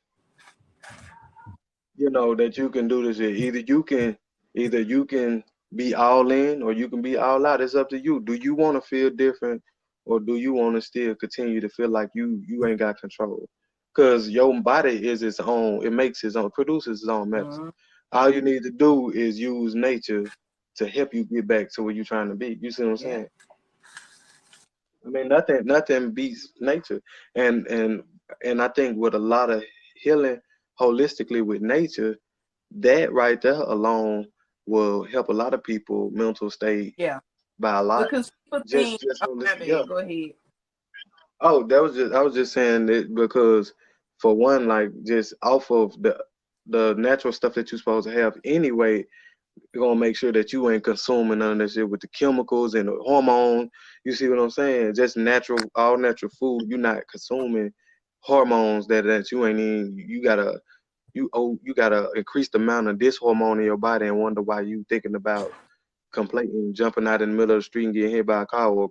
that you can do this shit. Either you can be all in or you can be all out. It's up to you. Do you want to feel different, or do you want to still continue to feel like you ain't got control? Because your body is its own. It makes its own, produces its own medicine. Mhm. All you need to do is use nature to help you get back to where you're trying to be. You see what I'm Yeah. saying? I mean, nothing beats nature, and and and I think with a lot of healing holistically with nature, that right there alone will help a lot of people mental state Yeah. by a lot. Because people think, Just oh, my holistic, yeah. bad, go ahead. Oh, I was just saying that because for one, like just off of the natural stuff that you're supposed to have anyway, you're gonna make sure that you ain't consuming none of that shit with the chemicals and the hormones. You see what I'm saying? Just natural, all natural food. You're not consuming hormones that you ain't even. You gotta. you gotta increase the amount of this hormone in your body and wonder why you thinking about completing jumping out in the middle of the street and getting hit by a car or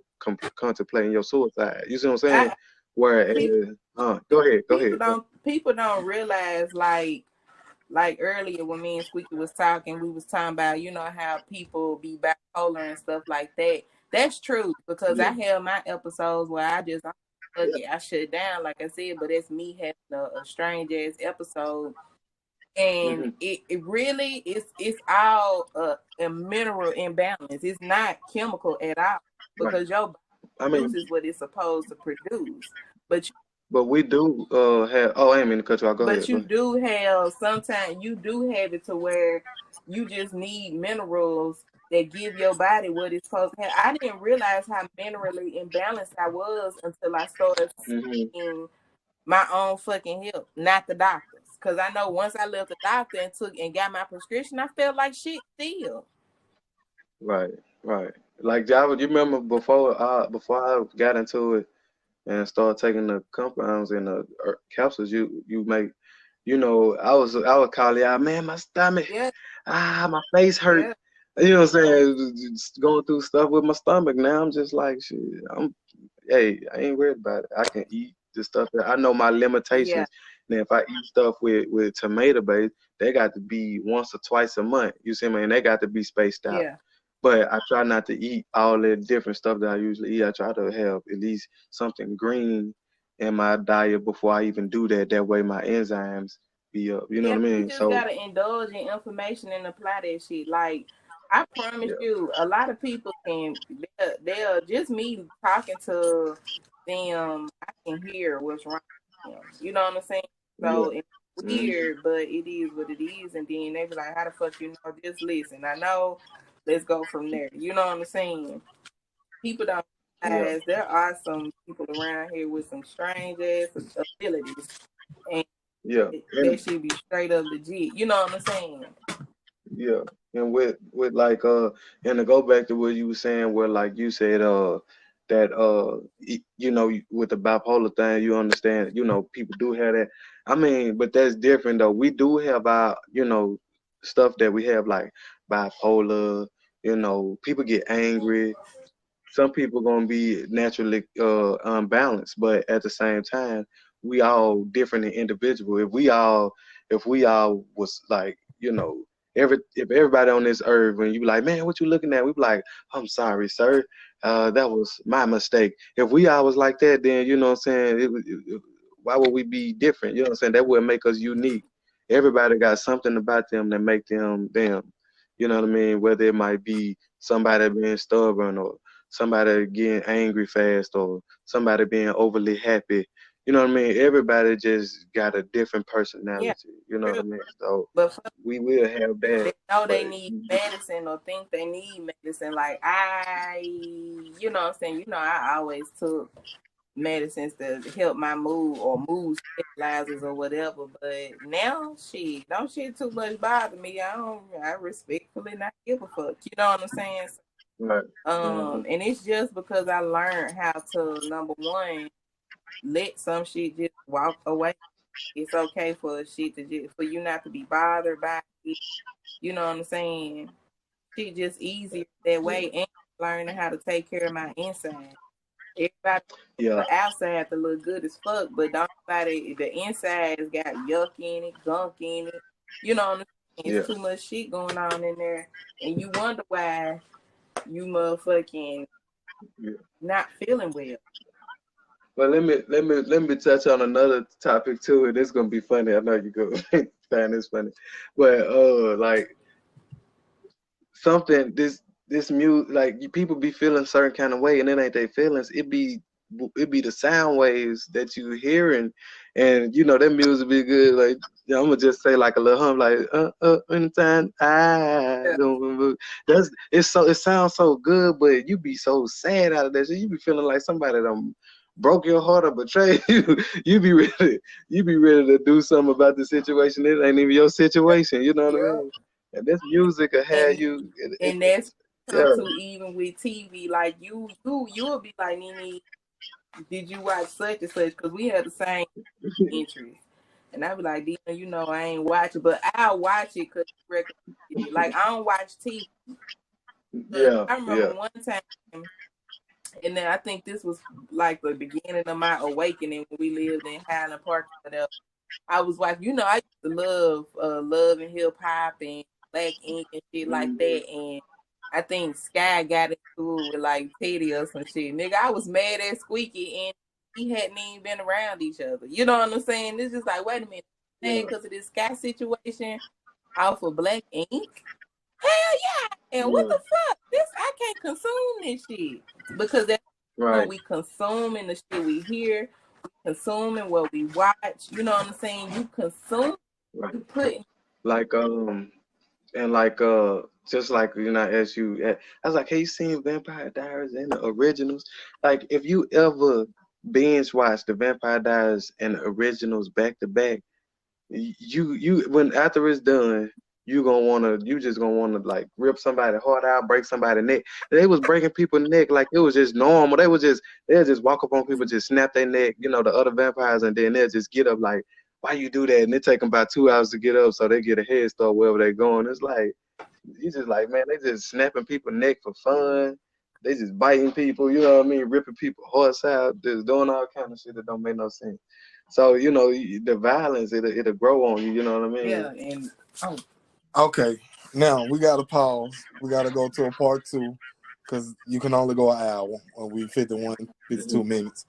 contemplating your suicide. You see what I'm saying? I Whereas, people, go ahead. people don't realize like earlier when me and Squeaky was talking, we was talking about, you know, how people be bipolar and stuff like that. That's true because Yeah, I have my episodes where I'm fuck it, I shut down, like I said, but it's me having a strange ass episode. And hmm it really it's all a mineral imbalance. It's not chemical at all right. because your body I mean, produces what it's supposed to produce. But but we do have. Oh, I didn't mean to cut you off. Go But ahead. Go you ahead. do have sometimes you do have it to where you just need minerals that give your body what it's supposed to have. I didn't realize how minerally imbalanced I was until I started hmm seeing my own fucking help, not the doctors. Cause I know once I left the doctor and got my prescription, I felt like shit still. Right, right. Like Java, you remember before I got into it and started taking the compounds and the capsules you make. You know, I would call it out, man, my stomach, Yeah, my face hurt. yeah, You know what I'm saying? Just going through stuff with my stomach. Now I'm just like, shit. Hey, I ain't worried about it. I can eat the stuff that I know my yeah, limitations. Now, if I eat stuff with tomato base, they got to be once or twice a month. You see me? And they got to be spaced out. yeah, But I try not to eat all the different stuff that I usually eat. I try to have at least something green in my diet before I even do that. That way my enzymes be up. You know yeah. what I You mean? just So gotta indulge in information and apply that shit. Like I promise yeah. you, a lot of people can. They'll just me talking to them. I can hear what's wrong with them. You know what I'm saying? Yeah. So it's hmm weird, but it is what it is. And then they be like, "How the fuck you know? Just listen. I know. Let's go from there." You know what I'm saying? People don't Yeah. realize there are some people around here with some strange ass abilities, and Yeah. that And should be straight up legit. You know what I'm saying? yeah. And with like and to go back to what you were saying where like you said that you know with the bipolar thing you understand, you know, people do have that. I mean, but that's different though. We do have our, you know, stuff that we have like bipolar, you know, people get angry, some people gonna be naturally unbalanced, but at the same time, we all different and individual. If we all was like, you know, if everybody on this earth and you be like, man, what you looking at? We be like, I'm sorry, sir. That was my mistake. If we all was like that, then you know what I'm saying, why would we be different? You know what I'm saying? That would make us unique. Everybody got something about them that make them them. You know what I mean? Whether it might be somebody being stubborn or somebody getting angry fast or somebody being overly happy. You know what I mean? Everybody just got a different Yeah, personality. You know what true. I mean? So But for we will have that, they know but they need medicine or think they need medicine. Like you know what I'm saying? You know, I always took medicines to help my mood or mood stabilizers or whatever. But now, shit, don't shit too much bother me. I respectfully not give a fuck. You know what I'm saying? right. hmm And it's just because I learned how to number one let some shit just walk away. It's okay for shit to just for you not to be bothered by it. You know what I'm saying? Shit just easier that Yeah. way and learning how to take care of my inside. Everybody Yeah. the outside to look good as fuck, but don't nobody the inside has got yuck in it, gunk in it. You know what I'm saying? It's Yeah. too much shit going on in there. And you wonder why you motherfucking Yeah. not feeling well. But let me touch on another topic too, and it's gonna be funny. I know you go find this funny, but like something this music like people be feeling certain kind of way and it ain't their feelings, it be the sound waves that you hearing, and you know that music be good like, you know, I'm gonna just say like a little hum like anytime I Yeah. don't move. That's it sounds so good, but you be so sad out of that shit. You be feeling like somebody done broke your heart or betrayed you. You be ready to do something about the situation. It ain't even your situation, you know what I Yeah. mean? And this music will have And you. that's come Yeah, to even with TV. Like you will be like, Nene, did you watch such and such? Because we had the same interest. And I be like, Deunn, you know, I ain't watching, but I'll watch it because you recommend it. Like, I don't watch TV. Yeah, I remember yeah. one time, and then I think this was like the beginning of my awakening when we lived in Highland Park. Whatever. I was like, you know, I used to love and hip hop and Black Ink and shit like Mhm. that. And I think Sky got into it with like Teddy or some shit. Nigga, I was mad at Squeaky and he hadn't even been around each other. You know what I'm saying? It's just like, wait a minute, Yeah, because of this Sky situation off of Black Ink. Hell yeah! And what yeah. the fuck? This I can't consume this shit because that's what Right, we consume and the shit we hear, consuming what we watch. You know what I'm saying? You consume, right. you put. Like and like just like you know, as you I was like, hey, you seen Vampire Diaries and the originals? Like if you ever binge watch the Vampire Diaries and the originals back to back, you when after it's done, you just gonna wanna like rip somebody's heart out, break somebody's neck. They was breaking people's neck like it was just normal. They'll just walk up on people, just snap their neck, you know, the other vampires, and then they'll just get up like, why you do that? And it take them about 2 hours to get up, so they get a head start wherever they going. It's like you just like, man, they just snapping people's neck for fun. They just biting people, you know what I mean, ripping people hearts out, just doing all kind of shit that don't make no sense. So you know the violence it'll grow on you. You know what I mean? Yeah, and oh, Okay, now we got to pause. We got to go to a part two because you can only go an hour and we 51, 52 Mhm. minutes.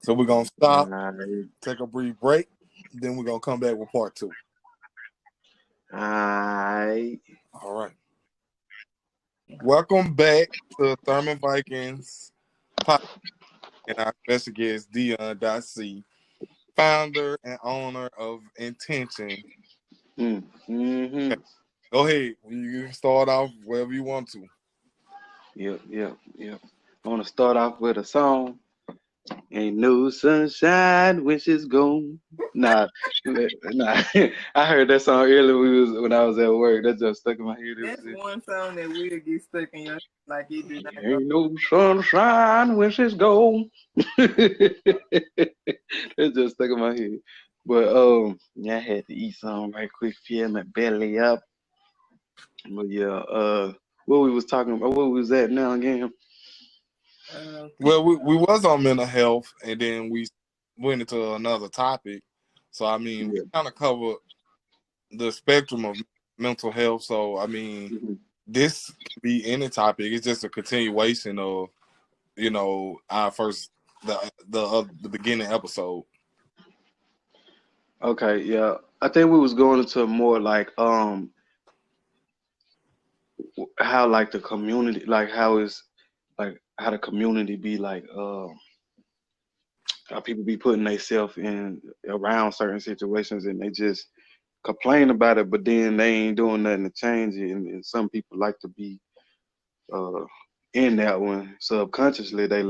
So we're going to stop, Alright. take a brief break, then we're going to come back with part two. Alright. All right. Welcome back to Thurman Vikings podcast and our special guest, Deunn C, founder and owner of Intention. Mm-hmm. Okay, go ahead. You can start off wherever you want to. Yep. I want to start off with a song. Ain't no sunshine when she's gone. Nah, nah. I heard that song earlier when I was at work. That just stuck in my head ever that's since. one song that will get stuck in your head, like it do not go. Ain't no sunshine when she's gone. It just stuck in my head. But yeah, I had to eat some right quick, fill my belly up. But yeah, what we was talking about, what we was at now again? People, Well, we was on mental health, and then we went into another topic. So, I mean, we Yeah. kind of covered the spectrum of mental health. So, I mean, Mhm. this can be any topic. It's just a continuation of, our first the beginning episode. Okay, yeah. I think we was going into more like how like the community, like how is like how the community be like how people be putting themselves in around certain situations and they just complain about it, but then they ain't doing nothing to change it. And some people like to be uh, in that one subconsciously. They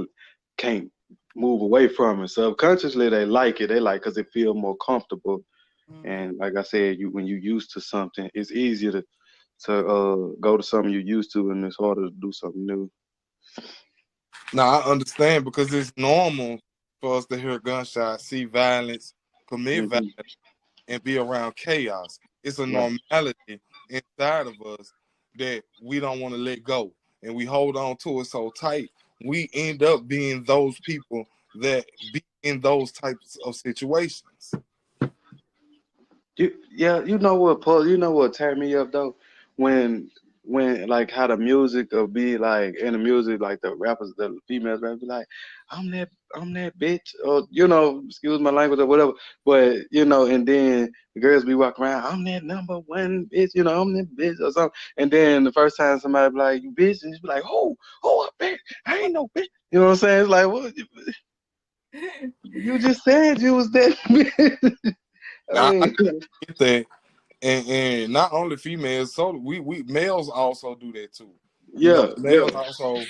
can't move away from it. Subconsciously, they like it. They like because it feel more comfortable. mm-hmm. And like I said, you when you used to something, it's easier to go to something you're used to, and it's harder to do something new. Now, I understand because it's normal for us to hear gunshots, see violence, commit violence, Hmm. and be around chaos. It's a Right. normality inside of us that we don't want to let go. And we hold on to it so tight. We end up being those people that be in those types of situations. Yeah, you know what, Paul? You know what tear me up though, when when like how the music will be like in the music, like the rappers, the females rap be like, I'm that bitch, or you know, excuse my language or whatever. But you know, and then the girls be walking around, I'm that number one bitch, you know, I'm that bitch or something. And then the first time somebody be like, you bitch, and you be like, oh, a bitch, I ain't no bitch. You know what I'm saying? It's like, what? You just said you was that bitch. I Now, I mean, get that. And not only females, so we males also do that too. yeah, yeah. Males also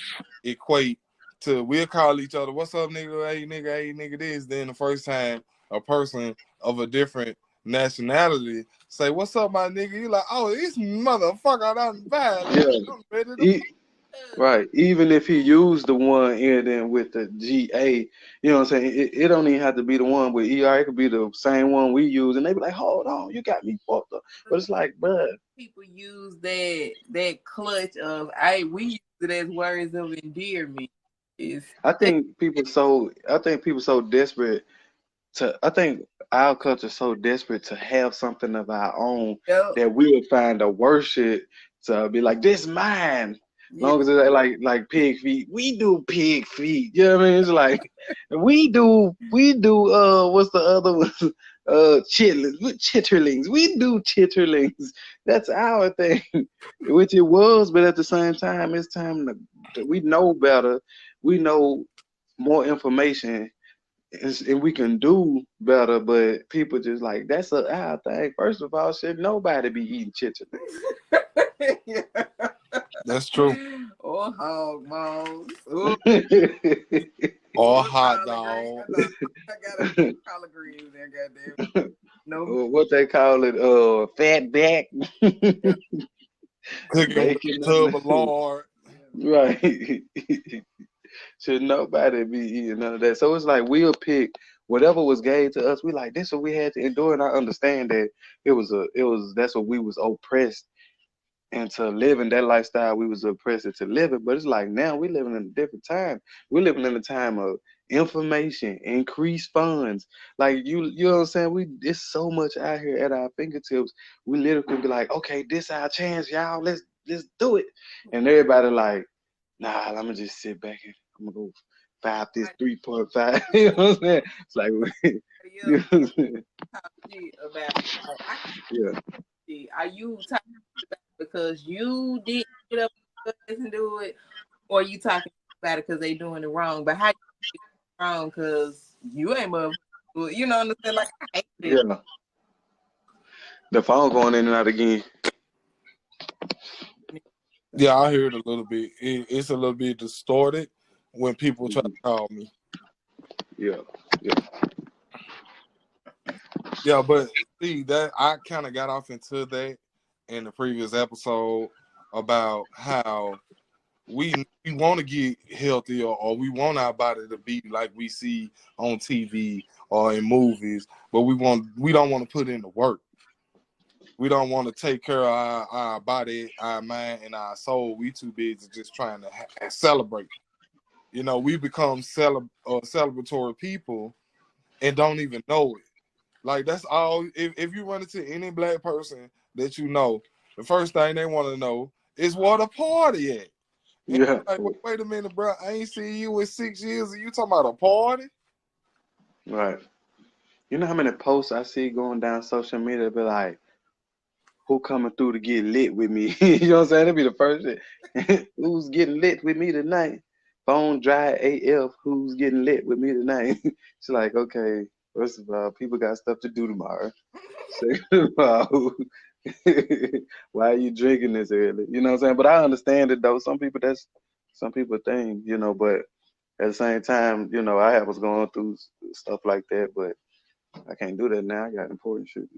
equate to we'll call each other, "What's up, nigga? Hey, nigga, this." Then the first time a person of a different nationality say, "What's up, my nigga?" You like, "Oh, this motherfucker done violated. Yeah. I'm ready to E- fight." Right. Even if he used the one ending with the GA, you know what I'm saying? It don't even have to be the one with ER. It could be the same one we use. And they be like, hold on, you got me fucked up. But it's like, bruh. People use that clutch of, "Hey, we use it as words of endearment." It's I think people so desperate I think our culture is so desperate to have something of our own yep, that we would find the worst shit to be like, this mine. yeah. Long as it's like pig feet, we do pig feet. You know what I mean? It's like we do what's the other one? Chitterlings. We do chitterlings. That's our thing, which it was, but at the same time, it's time to we know better. We know more information and we can do better, but people just like that's our thing. First of all, shit, nobody be eating chicken. Yeah. That's true. Or hog balls. Or, Or or hot collard greens. dog. I gotta collard greens there, goddamn. No, Or what they call it, fat back, yeah, Cooking with bacon, a tub of lard. yeah. right? Should nobody be eating none of that? So it's like we'll pick whatever was gave to us. We like this what we had to endure, and I understand that it was that's what we was oppressed and to living that lifestyle we was oppressed to live it. But it's like now we living in a different time. We're living in a time of information, increased funds. Like you know what I'm saying? It's so much out here at our fingertips. We literally can be like, okay, this our chance, y'all. Let's do it. And everybody like, nah, I'm gonna just sit back and I'm gonna go five this Like, 3.5. You know what I'm saying? It's like you know else what I'm saying? talk shit about, like, I Yeah. shit. Are you talking about it because you didn't get up and do it, or you talking about it because they doing it wrong? But how you do it wrong? Because you ain't motherfucker. You know what I'm saying? Like, I hate it. Yeah. The phone going in and out again. Yeah, I heard a little bit. It's a little bit distorted when people try to Mhm. call me. Yeah. Yeah. Yeah, but see that I kind of got off into that in the previous episode about how we want to get healthy or we want our body to be like we see on TV or in movies, but we don't want to put in the work. We don't want to take care of our body, our mind, and our soul. We too busy just trying to celebrate. You know, we become celebratory people and don't even know it. Like that's all. If you run into any black person that you know, the first thing they want to know is what a party at. And Yeah. like, wait a minute, bro. I ain't seen you in 6 years, and you talking about a party? Right. You know how many posts I see going down social media be like, who coming through to get lit with me? You know what I'm saying? That'd be the first shit. Who's getting lit with me tonight? Phone dry AF, who's getting lit with me tonight? It's like, okay, first of all, people got stuff to do tomorrow. Second of all, why are you drinking this early? You know what I'm saying? But I understand it though. Some people thing, but at the same time, I was going through stuff like that, but I can't do that now. I got important shit.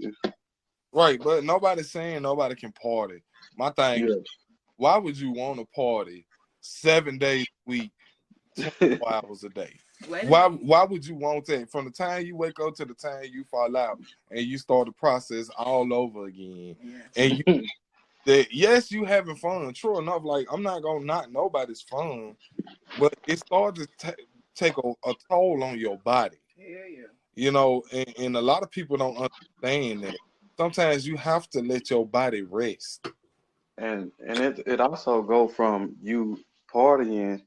Right, but nobody's saying nobody can party. My thing, Yeah. why would you want to party 7 days a week, Yeah. 24 hours a day? Wait a Why minute. why would you want that from the time you wake up to the time you fall out and you start the process all over again? Yeah. And you that yes, you having fun. True enough, like I'm not gonna knock nobody's fun, but it starts to take a toll on your body. Hell yeah. You know, and a lot of people don't understand that. Sometimes you have to let your body rest. And it also go from you partying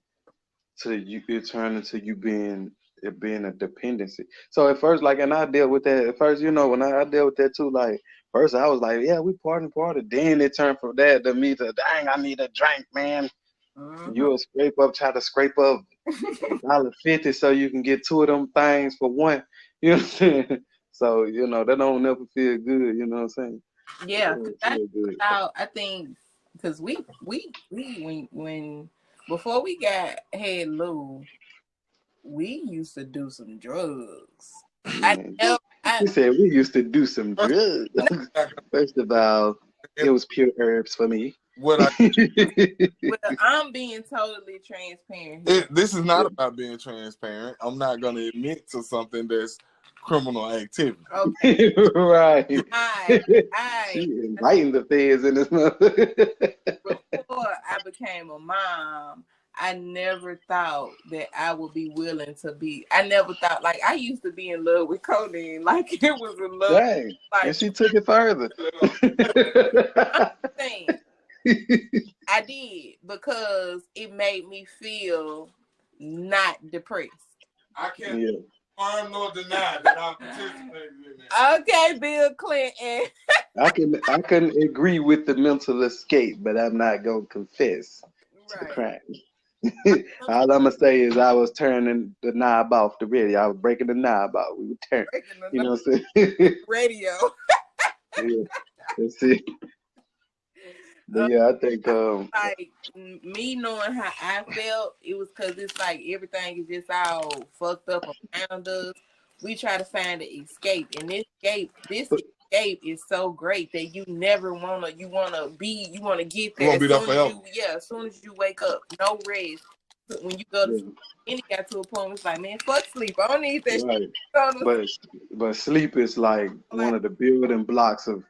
to you it turn into you being a dependency. So at first, like, and I dealt with that at first, when I dealt with that too. Like first, I was like, yeah, we party. Then it turned from that to me to, dang, I need a drink, man. Uh-huh. You'll try to scrape up $1.50 so you can get two of them things for one. You know what I'm saying? So that don't never feel good. You know what I'm saying? It Yeah, don't cause feel good. I think because we when before we got had Lou, we used to do some drugs. I Man, never, I he said we used to do some First, drugs. no, First of all, it and was pure herbs for me. what I Well, I'm being totally transparent here. this is not about being transparent. I'm not going to admit to something that's criminal activity. Okay. Right. I She inviting the feds in this month. before I became a mom, I never thought that I would be willing to be. I never thought, like, I used to be in love with codeine, like it was a love. Dang. Like, And she took it further. I'm saying I did because it made me feel not depressed. I can't Yeah. confirm nor deny that I participated in that. Okay, Bill Clinton. I can agree with the mental escape, but I'm not gonna confess to the Right. crime. All I'm gonna say is I was turning the knob off the radio. I was breaking the knob off. We would turn, Breaking the you know what I'm saying? radio. Yeah, that's it. But yeah, I think Like me knowing how I felt, it was because it's like everything is just all fucked up around us. We try to find an escape, and this but escape is so great that you never you wanna get You there won't as be there soon as forever. as soon as you wake up, no rest. When you go to yeah, sleep, and it got to a point where it's like, man, fuck sleep. I don't need that shit. right. On the- But sleep is like Like, one of the building blocks of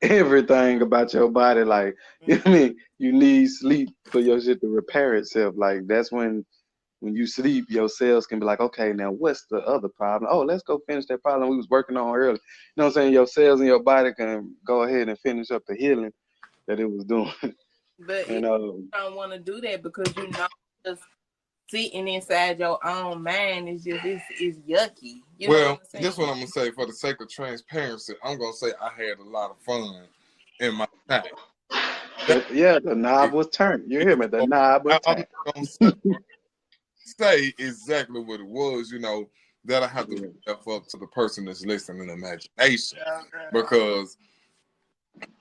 everything about your body. Like you know what I mean, you need sleep for your shit to repair itself. Like that's when you sleep, your cells can be like, okay, now what's the other problem? Oh, let's go finish that problem we was working on earlier. You know what I'm saying? Your cells in your body can go ahead and finish up the healing that it was doing. but And you don't want to do that because just sitting inside your own mind is just it's yucky. You know Well, what I'm saying? this is what I'm gonna say. For the sake of transparency, I'm gonna say I had a lot of fun in my time. yeah, the knob was turned. You hear me? The knob was I'm turned. not gonna say exactly what it was. That I have to be left up to the person that's listening imagination, because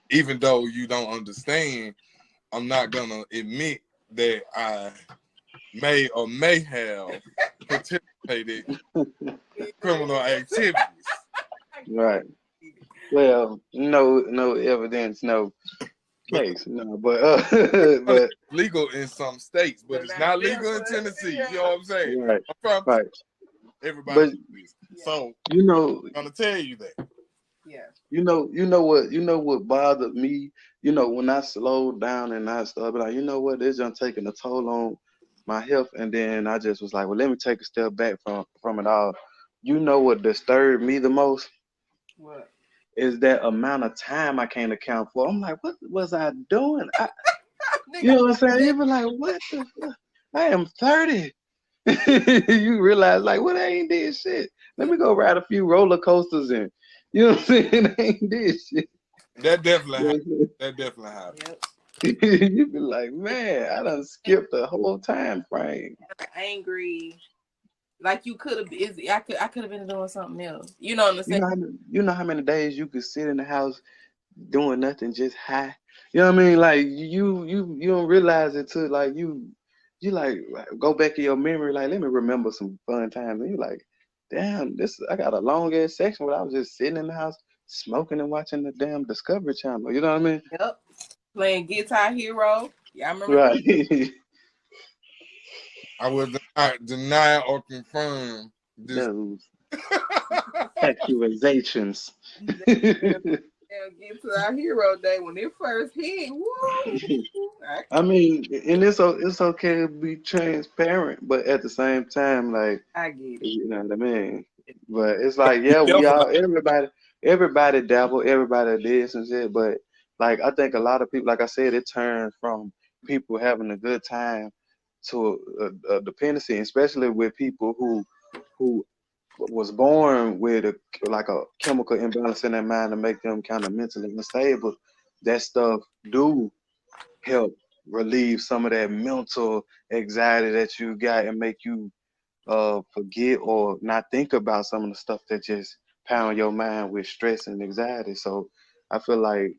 even though you don't understand, I'm not gonna admit that I may or may have participated in criminal activities. Right. Well, no evidence, no But case, no. But it's but legal in some states, but it's not legal in Tennessee. You know what I'm saying? right, I'm trying to right. everybody But knows this. So you know, I'm gonna tell you that. Yeah. you know what bothered me. You know, when I slowed down and I started like, you know what, this just taking a toll on my health, and then I just was like, well, let me take a step back from it all. You know what disturbed me the most What? is that amount of time I can't account for. I'm like, what was I doing? You Nigga, know what I'm saying? You be like, what the fuck? I am 30. You realize, like, what I ain't did shit. Let me go ride a few roller coasters and, you know what I'm saying? I ain't did shit. That definitely You know happened. what I'm That definitely happened. yep. saying? You be like, man, I done skipped the whole time frame. Angry. Like you could have I could have been doing something else. You know what I'm saying? You know how many days you could sit in the house doing nothing, just high. You know what I mean? Like you don't realize it till like you like go back in your memory. Like let me remember some fun times. And you like, damn, this I got a long ass section where I was just sitting in the house smoking and watching the damn Discovery Channel. You know what I mean? Yep. Playing Guitar Hero. Yeah, I remember. Right. I will not deny or confirm this. Those accusations. Guitar Hero Day when it first hit. Woo! I mean, and it's okay to be transparent, but at the same time, like I get it. you know what I mean. But it's like, Be yeah, we careful. all everybody dabble, everybody this and shit. But like I think a lot of people, like I said, it turned from people having a good time to a dependency, especially with people who was born with like a chemical imbalance in their mind to make them kind of mentally unstable. That stuff do help relieve some of that mental anxiety that you got and make you forget or not think about some of the stuff that just pound your mind with stress and anxiety. So I feel like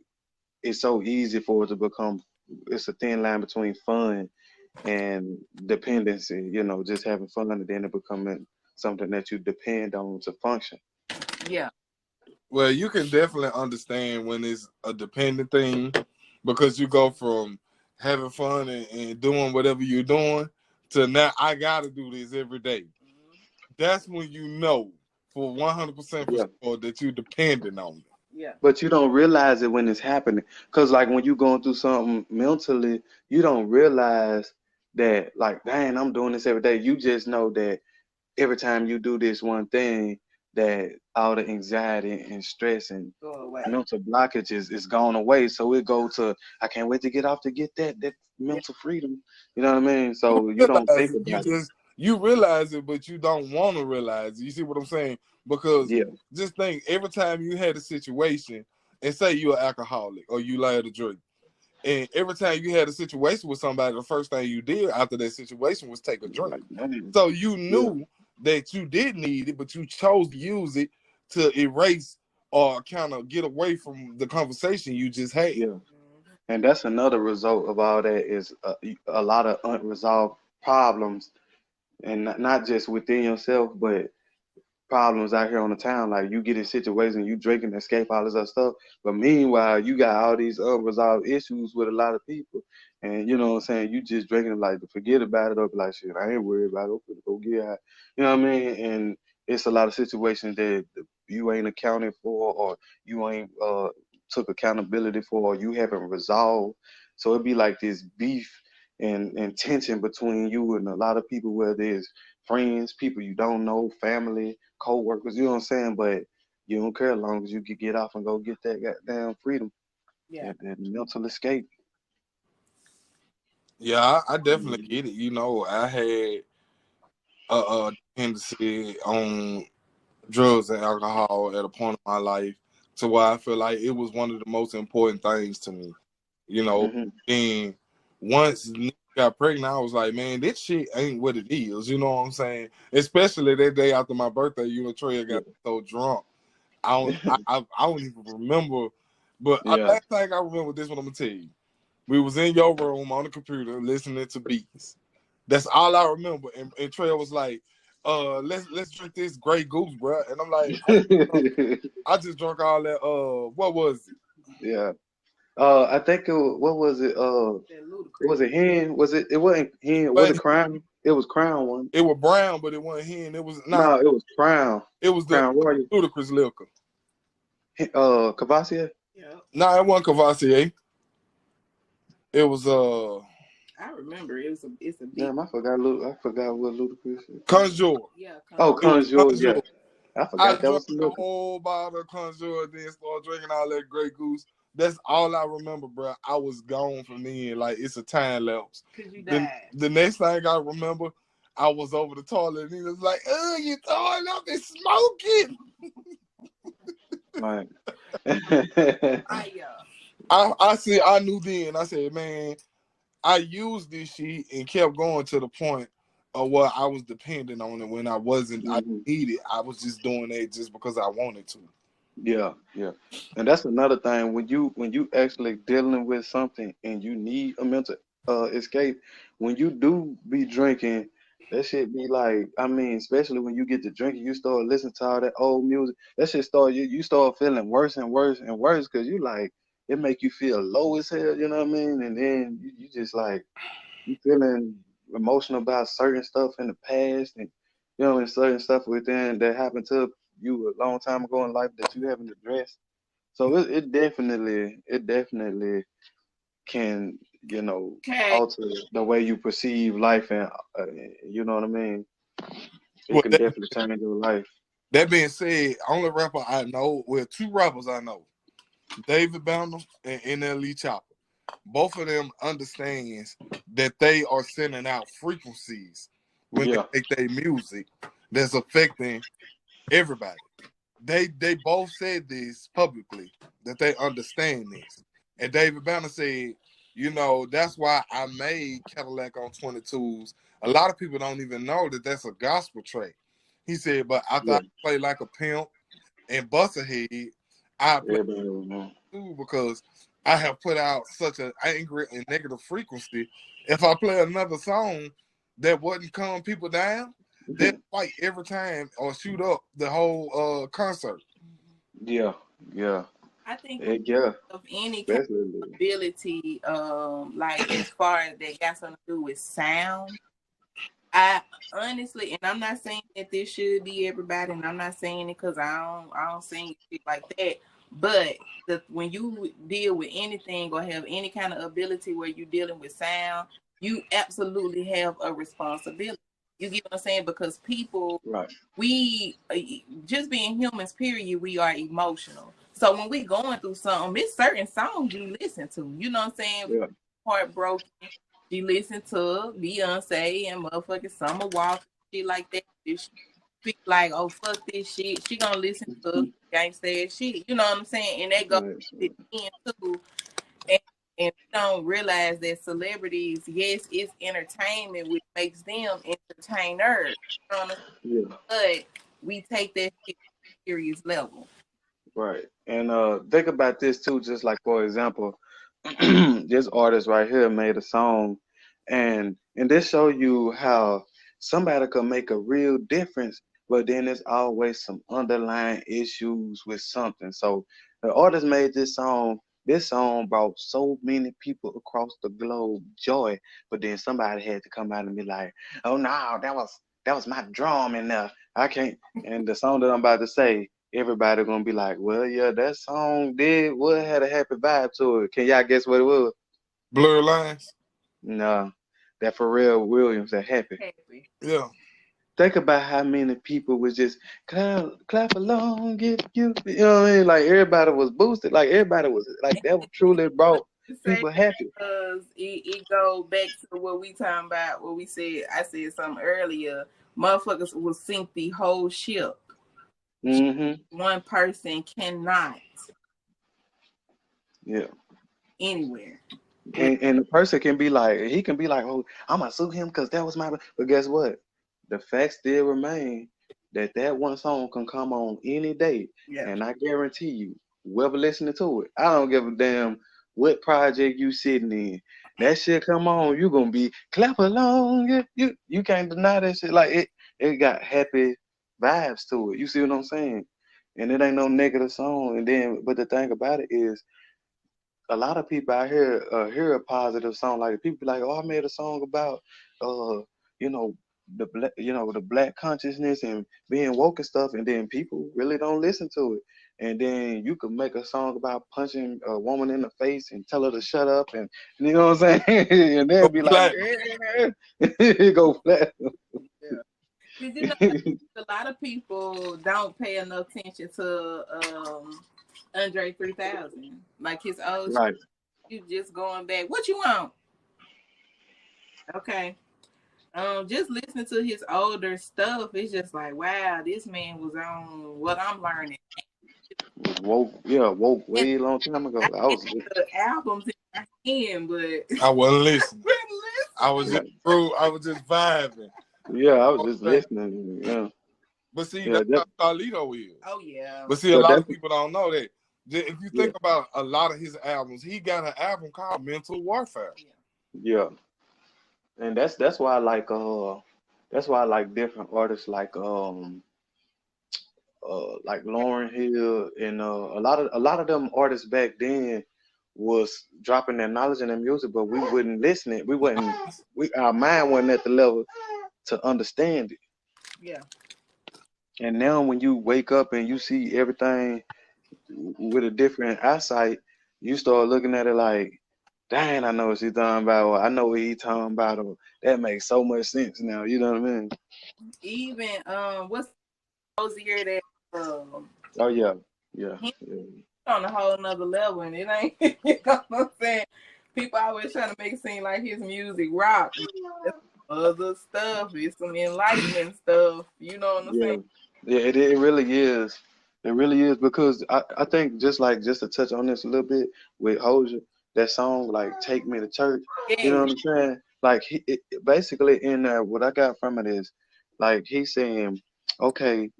it's so easy for it to become it's a thin line between fun and dependency, you know, just having fun and then it becoming something that you depend on to function. Yeah. Well, you can definitely understand when it's a dependent thing, because you go from having fun and doing whatever you're doing, to now I gotta do this every day. That's when you know for 100% for Yeah. sure that you're dependent on it. Yeah. But you don't realize it when it's happening. Cause like when you going through something mentally, you don't realize that like, dang, I'm doing this every day. You just know that every time you do this one thing, that all the anxiety and stress and Go away. mental blockages is gone away. So it go to I can't wait to get off to get that Yeah. mental freedom. You know what I mean? You So you don't realize think it, about it. you realize it, but you don't want to realize it. You see what I'm saying? Because Yeah, just think every time you had a situation, and say you're an alcoholic or you like to drink, and every time you had a situation with somebody, the first thing you did after that situation was take a drink. like dang. So you Yeah, knew that you did need it, but you chose to use it to erase or kind of get away from the conversation you just had. yeah. And that's another result of all that is a lot of unresolved problems, and not just within yourself, but problems out here on the town. Like you get in situations, you drink and escape all this other stuff. But meanwhile, you got all these unresolved issues with a lot of people. And you know what I'm saying? You just drinking like to forget about it or be like, shit, I ain't worried about it. I'm finna go get high. You know what I mean? And it's a lot of situations that you ain't accounted for or you ain't took accountability for or you haven't resolved. So it'd be like this beef and tension between you and a lot of people, whether it's friends, people you don't know, family, co-workers, you know what I'm saying? But you don't care as long as you can get off and go get that goddamn freedom, Yeah. that mental escape. Yeah, I definitely Mhm. get it. You know, I had a dependency on drugs and alcohol at a point in my life to where I feel like it was one of the most important things to me. You know, Mhm. and once Nick got pregnant, I was like, man, this shit ain't what it is. You know what I'm saying? Especially that day after my birthday, you and Trey Yeah. got so drunk. I don't even remember. But Yeah. last thing I remember, this what I'm gonna tell you. We was in your room on the computer listening to beats. That's all I remember. And Trey was like, let's drink this Grey Goose, bro. And I'm like, I just drunk all that. What was it? Yeah. I think what was it? That Was ludicrous. it hen? Was it? It wasn't hen. Was it But crown? It was crown one. it was brown, but it wasn't hen. It was not. No, it was crown. It was the Crown Royal. ludicrous liquor. Cavassier. Yeah. No, it wasn't Cavassier. It was I remember it's a big. Damn, I forgot. I forgot what ludicrous is. Conjure. Yeah. Oh, It was Conjure. Yeah, Conjure. I I forgot that drank was the the liquor. whole bottle of Conjure, then started drinking all that Grey Goose. That's all I remember, bro. I was gone from then. Like it's a time lapse. Cause you The died. the next thing I remember, I was over the toilet and he was like, "Oh, you throwing up and smoking." Right. Fire. I said I knew then. I said, man, I used this shit and kept going to the point of where I was dependent on it when I wasn't. I Hmm. needed. I was just doing it just because I wanted to. Yeah, yeah. And that's another thing when you actually dealing with something and you need a mental escape, when you do be drinking, that shit be like, I mean, especially when you get to drinking, you start listening to all that old music. That shit start you start feeling worse and worse and worse because you like it make you feel low as hell, you know what I mean? And then you just like you feeling emotional about certain stuff in the past and and certain stuff within that happened to you a long time ago in life that you haven't addressed. So it definitely can Okay. alter the way you perceive life and you know what I mean. It Well, can definitely change your life. that being said, only rapper I know, well, two rappers I know, David Banner and NLE Chopper. Both of them understands that they are sending out frequencies when they Yeah, make their music that's affecting everybody. They both said this publicly that they understand this. And David Banner said, you know, that's why I made Cadillac on 22s. A lot of people don't even know that that's a gospel track. He said, but after yeah. I play like a pimp and bust a head, I play Everybody will know. too because I have put out such an angry and negative frequency. If I play another song that wouldn't calm people down, they'll fight every time or shoot up the whole concert. Yeah, yeah. I think when Yeah, of any kind especially. of ability, like as far as that got something to do with sound, I honestly, and I'm not saying that this should be everybody, and I'm not saying it because I don't sing shit like that. But when you deal with anything or have any kind of ability where you're dealing with sound, you absolutely have a responsibility. You get what I'm saying? Because people, Right. we just being humans, period, we are emotional. So when we going through something, it's certain songs you listen to. You know what I'm saying? Yeah. Heartbroken. She listened to Beyonce and motherfucking Summer Walker, shit like that. If she feel like, oh fuck this shit, she gonna listen to gangsta ass shit. You know what I'm saying? And that goes Right. to the end too. And we don't realize that celebrities, yes, it's entertainment, which makes them entertainers. You know what I'm saying? Yeah. But we take that shit to a serious level. Right. And think about this too, just like for example, this artist right here made a song and this show you how somebody could make a real difference, but then there's always some underlying issues with something. So the artist made this song. This song brought so many people across the globe joy, but then somebody had to come out and be like, "Oh no, that was my drum in there. I can't." And the song that I'm about to say, everybody gonna be like, "Well, yeah, that song had a happy vibe to it." Can y'all guess what it was? Blur lines. Nah, that Pharrell Williams, that happy. Happy. Yeah. Think about how many people was just clap along, get you know what I mean? Like everybody was boosted, like everybody was like that truly brought To say people happy. because it go back to what we talking about, what we said. I said something earlier. Motherfuckers will sink the whole ship. Mm-hmm. One person cannot Yeah. anywhere. With And the person can be like, he can be like, oh, I'm gonna sue him because that was my. But guess what? The fact still remain that that one song can come on any day, yeah, and I guarantee you, whoever listening to it, I don't give a damn what project you sitting in. That shit come on, you gonna be clap along. You can't deny that shit. Like it got happy vibes to it. You see what I'm saying? And it ain't no negative song. And then, but the thing about it is a lot of people out here hear a positive song. Like people be like, "Oh, I made a song about, uh, you know, the black consciousness and being woke and stuff," and then people really don't listen to it. And then you could make a song about punching a woman in the face and tell her to shut up, and you know what I'm saying, and they'll Go be like, platinum. "Yeah," it go flat. yeah. Did you know a lot of people don't pay enough attention to Andre 3000? Like his old shit, Right. you just going back. What you want? Okay. Just listening to his older stuff, it's just like, wow, this man was on what I'm learning. Was woke. Yeah, woke And way long time ago. I I had was the albums in my hand, but I wasn't listening. I was just like, I was just vibing. yeah, I was just listening. Yeah, But see, yeah, that's how Carlito is. oh yeah, But see, a but lot that's of people don't know that. If you yeah. think about a lot of his albums, he got an album called Mental Warfare. yeah. Yeah, and that's why I like different artists like Lauren Hill and a lot of them artists back then was dropping their knowledge in their music, but we wouldn't listen it. We wouldn't we our mind wasn't at the level to understand it. Yeah. And now when you wake up and you see everything with a different eyesight, you start looking at it like, dang, I know what she's talking about, or I know what he's talking about, or that makes so much sense now. You know what I mean? Even what's those year that Oh yeah, yeah, he yeah, on a whole nother level, and it ain't. You know what I'm saying? People always trying to make it seem like his music rock. It's other stuff. It's some enlightenment stuff. You know what I'm saying? yeah, yeah. It really is. It really is because I think just to touch on this a little bit with Hozier, that song like "Take Me to Church." You know Yeah. what I'm saying? Like basically in there, what I got from it is like he's saying, okay,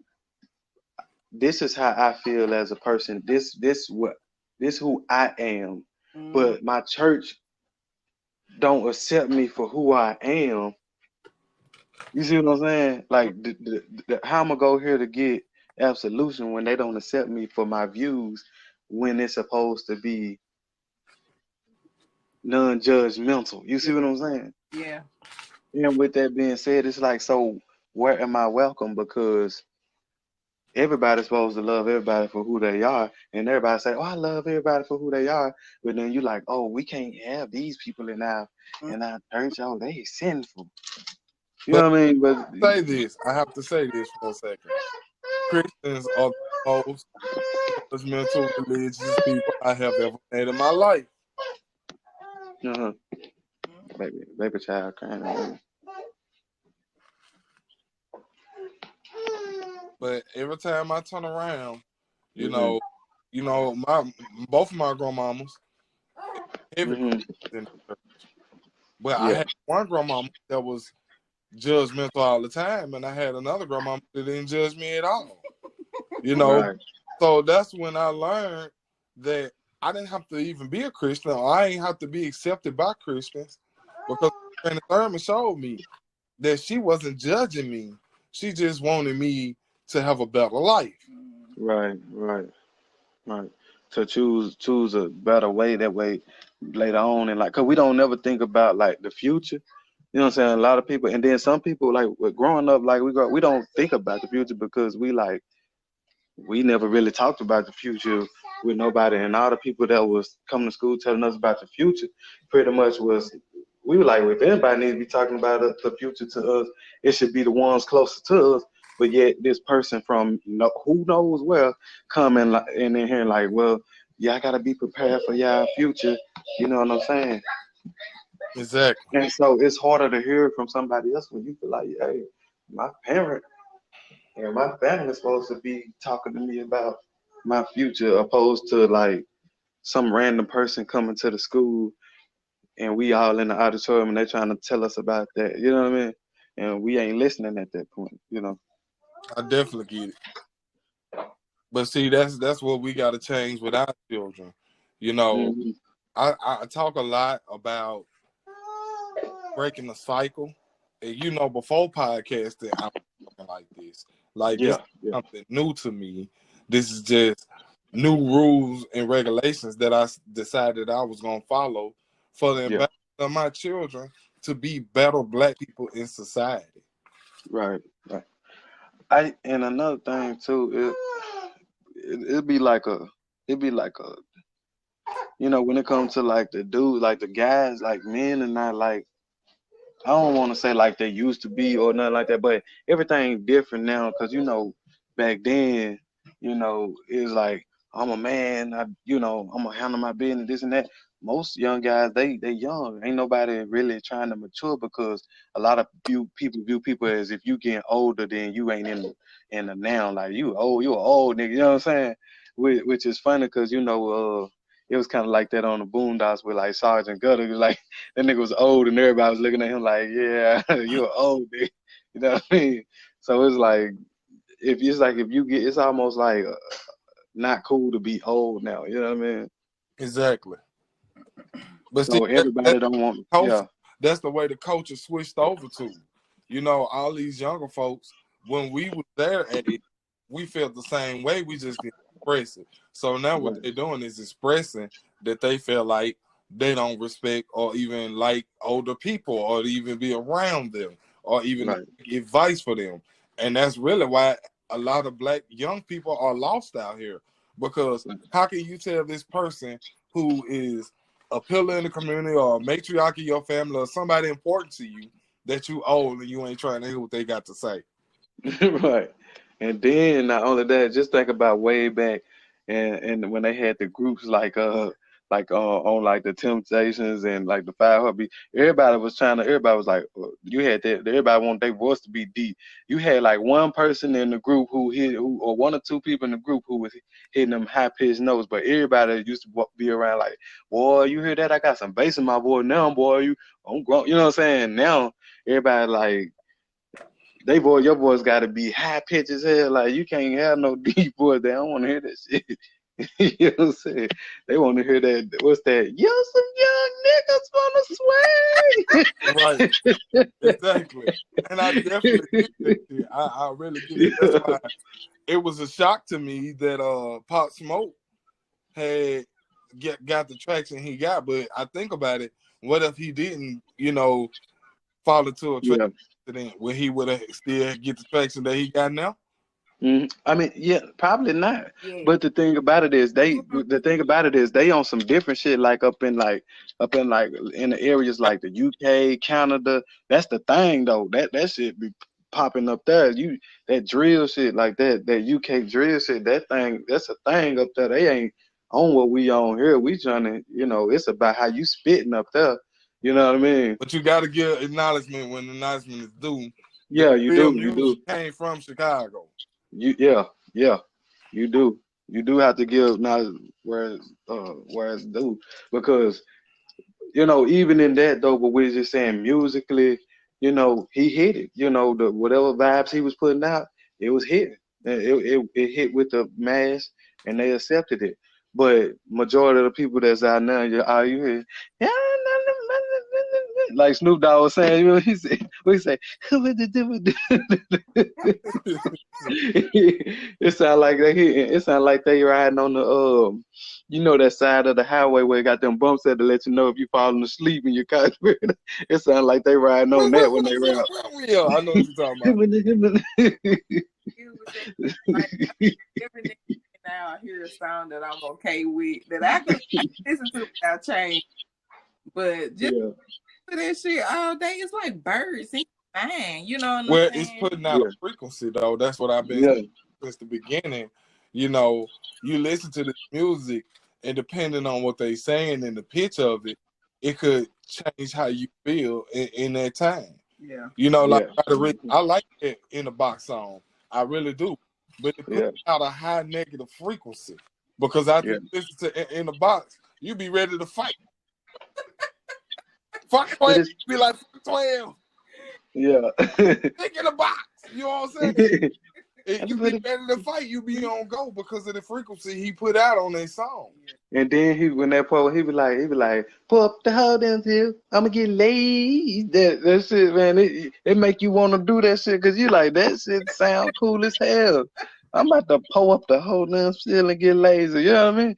this is how I feel as a person. This who I am. Mm, But my church don't accept me for who I am. You see what I'm saying? Like how I'm gonna go here to get absolution when they don't accept me for my views when it's supposed to be non-judgmental. You see what I'm saying? Yeah. And with that being said, it's like, so where am I welcome? Because everybody's supposed to love everybody for who they are, and everybody say, "Oh, I love everybody for who they are," but then you like, "Oh, we can't have these people in our church. Oh, they sinful." You But know what I mean? But say this, I have to say this for a second. Christians are the most judgmental religious people I have ever met in my life. uh-huh. Baby child crying. But every time I turn around, you Mhm. know, my both of my grandmamas, every Mhm. Christian, but I Yeah. had one grandmama that was judgmental all the time, and I had another grandmama that didn't judge me at all. You know, Right. so that's when I learned that I didn't have to even be a Christian, or I ain't have to be accepted by Christians, because Granny Thurman showed me that she wasn't judging me. She just wanted me to have a better life. Right. Right. Right. To choose a better way. That way, later on, and like, cause we don't never think about like the future. You know what I'm saying? A lot of people, and then some people like with growing up, like we don't think about the future because we never really talked about the future with nobody, and all the people that was coming to school telling us about the future pretty much was, we were like, well, if anybody needs to be talking about the future to us, it should be the ones closest to us. But yet this person from who knows where coming like and in here like, well, y'all gotta be prepared for y'all future. You know what I'm saying? Exactly. And so it's harder to hear from somebody else when you feel like, hey, my parent and my family's supposed to be talking to me about my future, opposed to like some random person coming to the school and we all in the auditorium and they trying to tell us about that. You know what I mean? And we ain't listening at that point. You know. I definitely get it. But see, that's what we got to change with our children. You know, Hmm. I talk a lot about breaking the cycle. And before podcasting, I was talking like this. Like, this is Yeah. Yeah. something new to me. This is just new rules and regulations that I decided I was going to follow for the Yeah. betterment of my children to be better black people in society. Right. Right. And another thing too, it'd be like a when it comes to like the dude, like the guys, like men and not like, I don't want to say like they used to be or nothing like that, but everything different now because back then, it was like, I'm a man, I'm gonna handle my business, this and that. Most young guys, they young, ain't nobody really trying to mature because a lot of view people as if you getting older, then you ain't in the now, like you an old nigga, you know what I'm saying? Which is funny because it was kind of like that on the Boondocks with like Sergeant Gutter, like. That nigga was old and everybody was looking at him like, yeah, you're old, nigga. You know what I mean? So it's like, if you get, it's almost like not cool to be old now. You know what I mean? Exactly. But see, So everybody don't want, culture, yeah, that's the way the culture switched over to. All these younger folks, when we was their age, we felt the same way. We just didn't express it. So now what right, they're doing is expressing that they feel like they don't respect or even like older people or even be around them or even right, get advice for them. And that's really why a lot of black young people are lost out here. Because right. how can you tell this person who is a pillar in the community or a matriarch of your family or somebody important to you that you old and you ain't trying to hear what they got to say? Right. And then not only that, just think about way back and when they had the groups like on like the Temptations and like the Five Heartbeat, everybody was like, you had that, everybody want their voice to be deep. You had like one person in the group or one or two people in the group who was hitting them high pitched notes, but everybody used to be around like, boy, you hear that? I got some bass in my voice now, boy. I'm grown. You know what I'm saying? Now everybody like, your voice got to be high pitched as hell. Like you can't have no deep voice. They don't want to hear that shit. You know what I'm saying? They want to hear that. What's that? Yo, some young Right, niggas wanna sway. exactly. And I definitely get that shit. I really get it. That's why it was a shock to me that Pop Smoke had got the traction he got. But I think about it, what if he didn't, fall into a track Yeah. accident where he would have still get the traction that he got now? I mean, yeah, probably not. Yeah. But the thing about it is, they on some different shit. Like up in in the areas like the UK, Canada. That's the thing though. That shit be popping up there. That drill shit like that UK drill shit. That's a thing up there. They ain't on what we on here. We trying to, it's about how you spitting up there. You know what I mean? But you got to give acknowledgement when acknowledgement is due. The Yeah, you real do. You music do. came from Chicago. Yeah, you do. You do have to give now where it's due because even in that though, but we're just saying musically, he hit it. The whatever vibes he was putting out, it was hitting. It hit with the mass, and they accepted it. But majority of the people that's out now, you hear, yeah, like Snoop Dogg was saying, he said, we say, it sound like they riding on the that side of the highway where it got them bumps there to let you know if you falling asleep in your car. It sound like they riding on that when they rap. Yeah, I know what you're talking about. It was like every now I hear a sound that I'm okay with, that I can listen to without change. But just for that shit all day, it's like birds singing fine. You know what I'm Well, it's saying? putting out a frequency though. That's what I've been saying since the beginning. You listen to the music, and depending on what they saying and the pitch of it, it could change how you feel in that time. Yeah. Like I like it in a box song. I really do. But it puts out a high negative frequency. Because after you listen to in the box, you be ready to fight. Fuck 12, be like fuck 12. Yeah. Stick in the box. You know what I'm saying? You be ready to fight, you be on go because of the frequency he put out on that song. And then when that part, he be like, pull up the hoe down here, I'ma get laid. That shit, man, it make you want to do that shit because you like that shit sound cool as hell. I'm about to pull up the whole damn still and get lazy. You know what I mean?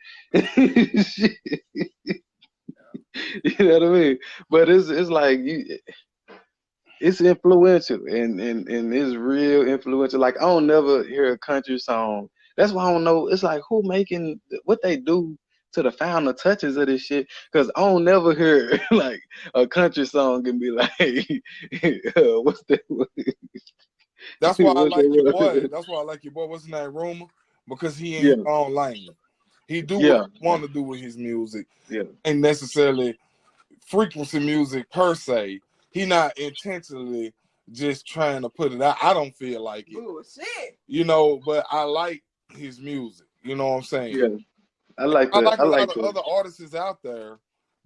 You know what I mean? But it's like it's influential and it's real influential. Like I don't never hear a country song. That's why I don't know. It's like who making what they do to the final touches of this shit. Cause I don't never hear like a country song and be like, what's that? That's why I like your boy. That's why I like your boy. What's his name? Rumor? Because he in his own lane. He do what he want to do with his music. Yeah. Ain't necessarily frequency music per se. He not intentionally just trying to put it out. I don't feel like it. Bullshit. But I like his music. You know what I'm saying? Yeah. I like a lot of other artists out there,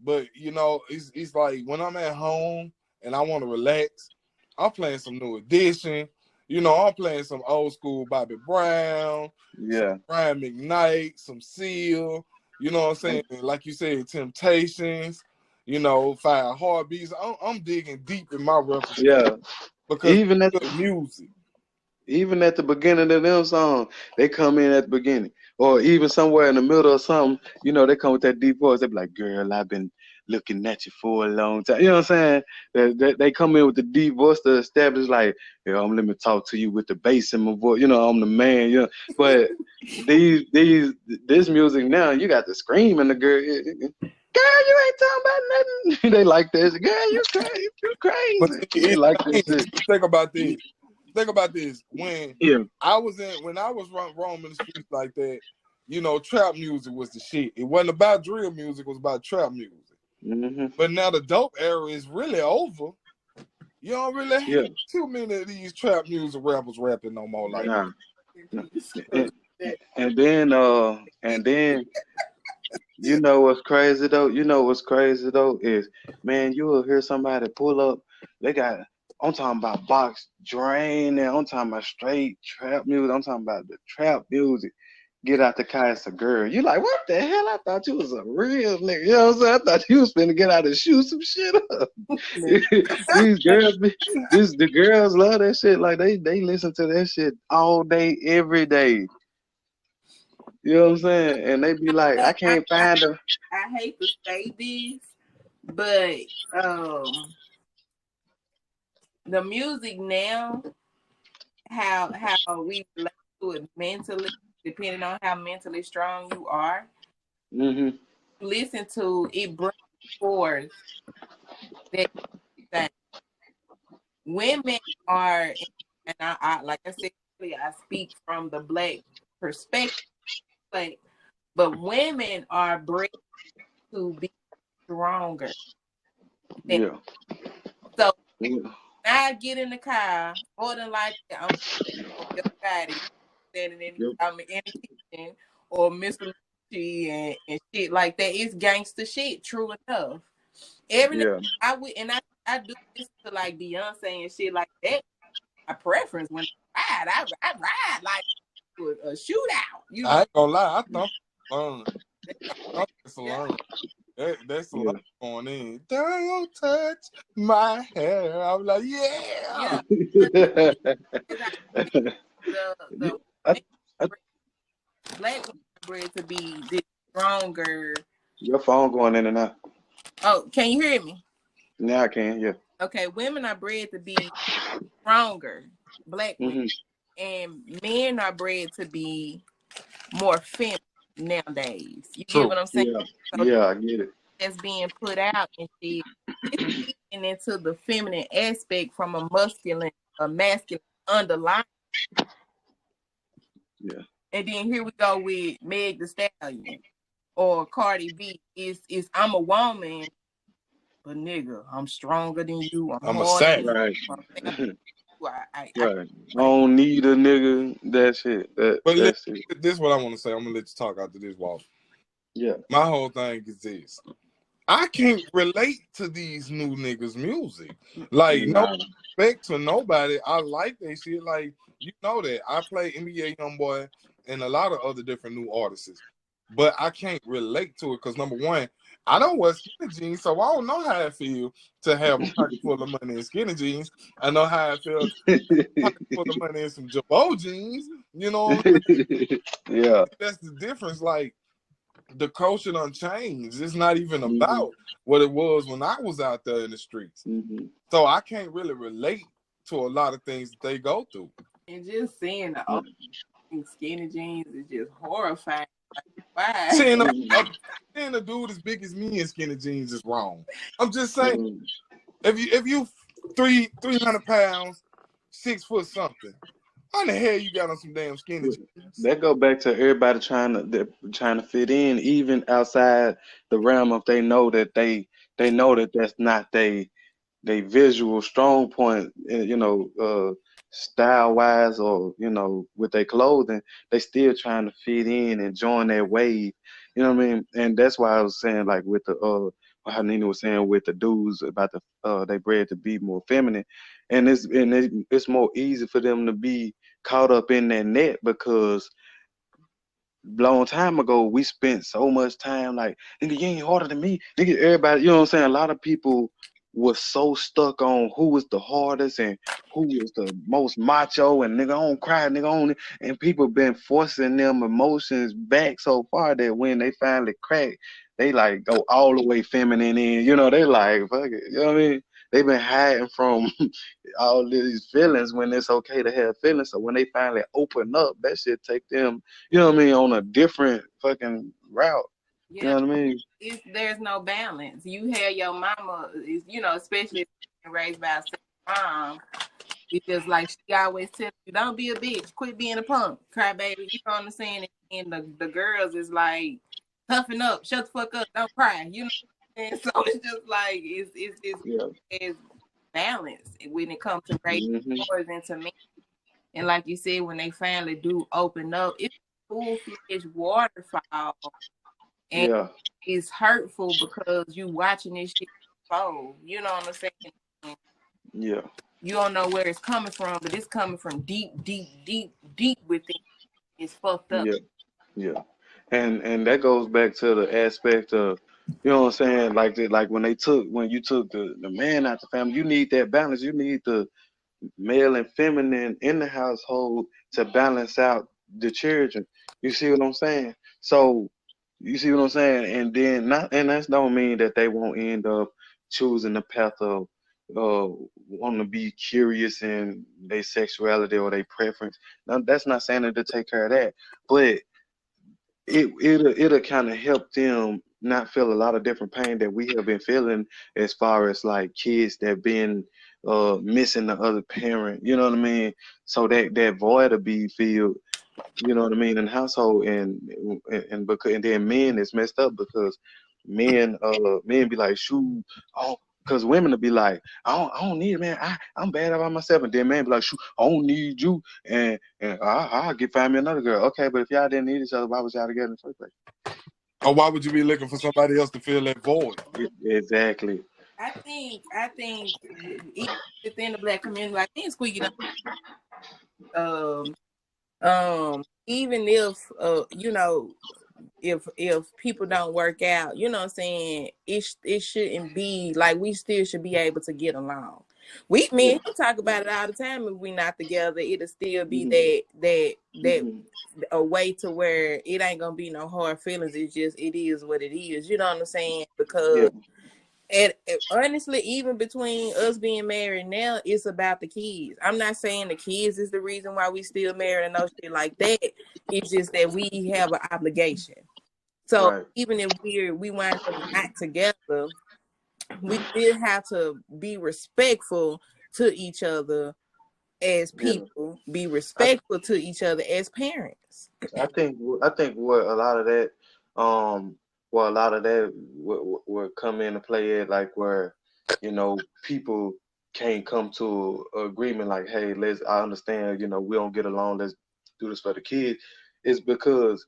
but it's like when I'm at home and I want to relax, I'm playing some New Edition. I'm playing some old school Bobby Brown, some Brian McKnight, some Seal. You know what I'm saying? Like you said, Temptations. Fire Heartbeats. I'm digging deep in my repertoire. Yeah. Because even at the music. Even at the beginning of them songs, they come in at the beginning. Or even somewhere in the middle or something, they come with that deep voice. They be like, girl, I've been looking at you for a long time. You know what I'm saying? They come in with the deep voice to establish like, let me talk to you with the bass in my voice. I'm the man. But this music now, you got the scream and the girl. Girl, you ain't talking about nothing. They like this. Girl, you crazy. You crazy. They like this shit. Think about this. When I was roaming the streets like that, trap music was the shit. It wasn't about drill music, it was about trap music. Mm-hmm. But now the dope era is really over. You don't really have too many of these trap music rappers rapping no more like that. And then what's crazy though is, man, you will hear somebody pull up, I'm talking about box drain, and I'm talking about straight trap music, I'm talking about the trap music, get out the car, it's a girl. You like, what the hell? I thought you was a real nigga. You know what I'm saying? I thought you was finna get out and shoot some shit up. These girls, the girls love that shit. Like they listen to that shit all day, every day. You know what I'm saying? And they be like, I I, can't I, find her. I hate to say this, but the music now, how we relate to it mentally, depending on how mentally strong you are, Mm-hmm. listen to it brings forth that thing. Women are, and I like I said earlier, I speak from the black perspective, like, but women are bred to be stronger. Than, Yeah. so Yeah. when I get in the car, more than likely I'm on your body, standing in, Yep. I'm in the kitchen or Mr. Lucci and shit like that. It's gangster shit, true enough. Every now Yeah. I would and I do listen to like Beyonce and shit like that. My preference when I ride like a shootout. You I know, ain't gonna lie, I thought learn. I thought it's a yeah, learn. That's a lot Yeah. going in. Don't touch my hair. I'm like, yeah. yeah. But as I said, the I, I, black women are bred to be this stronger. your phone going in and out. Oh, can you hear me? Now I can. Yeah. Okay, women are bred to be stronger, black women, Mm-hmm. and men are bred to be more feminine nowadays. You get True. what I'm saying? Yeah. So Yeah. I get it. that's being put out and shit, it's feeding into the feminine aspect from a masculine underlying. Yeah. And then here we go with Meg the Stallion or Cardi B. Is I'm a woman, but nigga, I'm stronger than you. I'm I'm a harder than savage. you. Right. I'm faster than you. I Right. I like don't need a nigga. That's it. But That's it. this is what I want to say. I'm gonna let you talk after this, Walter. Yeah. My whole thing is this. I can't relate to these new niggas' music. Like, no Nah. respect to nobody. I like that shit. Like, you know that. I play NBA Youngboy and a lot of other different new artists. But I can't relate to it because number one, I don't wear skinny jeans, so I don't know how it feels to have a pocket full of money in skinny jeans. I know how it feels to have a pocket full of money in some Jabot jeans. You know what I'm Yeah. saying? That's the difference. Like, the culture done changed. It's not even Hmm. about what it was when I was out there in the streets. Hmm. So I can't really relate to a lot of things that they go through. and just seeing the Yeah. old skinny jeans is just horrifying. Why? Seeing Hmm. seeing a dude as big as me in skinny jeans is wrong. I'm just saying, Hmm. if you 300 pounds, 6 foot something, how the hell you got on some damn skinny jeans? That go back to everybody trying to fit in, even outside the realm of they know that that's not they visual strong point, style wise, or with their clothing, they still trying to fit in and join that wave. You know what I mean? And that's why I was saying, like, with the how Nina was saying with the dudes about the they bred to be more feminine, and it's more easy for them to be caught up in that net because long time ago we spent so much time like, nigga, you ain't harder than me, nigga. Everybody, you know what I'm saying, a lot of people was so stuck on who was the hardest and who was the most macho, and nigga, I don't cry, nigga, I don't. And people been forcing them emotions back so far that when they finally crack, they like go all the way feminine in, they like, fuck it, you know what I mean. They've been hiding from all these feelings when it's okay to have feelings. So when they finally open up, that shit take them, on a different fucking route. You Yeah, know what I mean? there's no balance. You have your mama is especially if you're raised by a single mom. It's just like she always tells you, don't be a bitch, quit being a punk, cry baby. You know what I'm saying? And the girls is like, toughen up, shut the fuck up, don't cry. You know what I'm saying? So it's just like Yeah. it's balance when it comes to raising Hmm. boys into men. And like you said, when they finally do open up, it's a full-fledged waterfall. And Yeah. it's hurtful because you watching this shit fold. You know what I'm saying? Yeah. You don't know where it's coming from, but it's coming from deep, deep, deep, deep within. It's fucked up. Yeah. Yeah. And that goes back to the aspect of, what I'm saying, like like when you took the man out the family, you need that balance. You need the male and feminine in the household to balance out the children. You see what I'm saying? So you see what I'm saying? And then not, and that don't mean that they won't end up choosing the path of wanting to be curious in their sexuality or their preference. Now that's not saying that to take care of that, but it'll kind of help them not feel a lot of different pain that we have been feeling as far as like kids that been missing the other parent. You know what I mean? So that void will be filled, you know what I mean, in the household. And because and then men is messed up because men be like, shoot, oh, because women will be like, I don't need it, man. I'm bad about myself. And then man be like, shoot, I don't need you. And I'll get find me another girl. Okay, but if y'all didn't need each other, why was y'all together in the first place? Or why would you be looking for somebody else to fill that void? Exactly. I think even within the black community, I think Squeaky um even if if people don't work out, you know what I'm saying, it shouldn't be like, we still should be able to get along. We Yeah. men talk about it all the time. If we not together, it'll still be Hmm. that Hmm. a way to where it ain't gonna be no hard feelings. It's just, it is what it is. You know what I'm saying? Yeah. Because and honestly, even between us being married now, it's about the kids. I'm not saying the kids is the reason why we still married and no shit like that. It's just that we have an obligation. So Right. even if we wind up not together, we still have to be respectful to each other as Yeah. people, be I respectful to each other as parents. I think what a lot of that well a lot of that would come into play at like where people can't come to a agreement like, hey, let's I understand, we don't get along, let's do this for the kids. It's because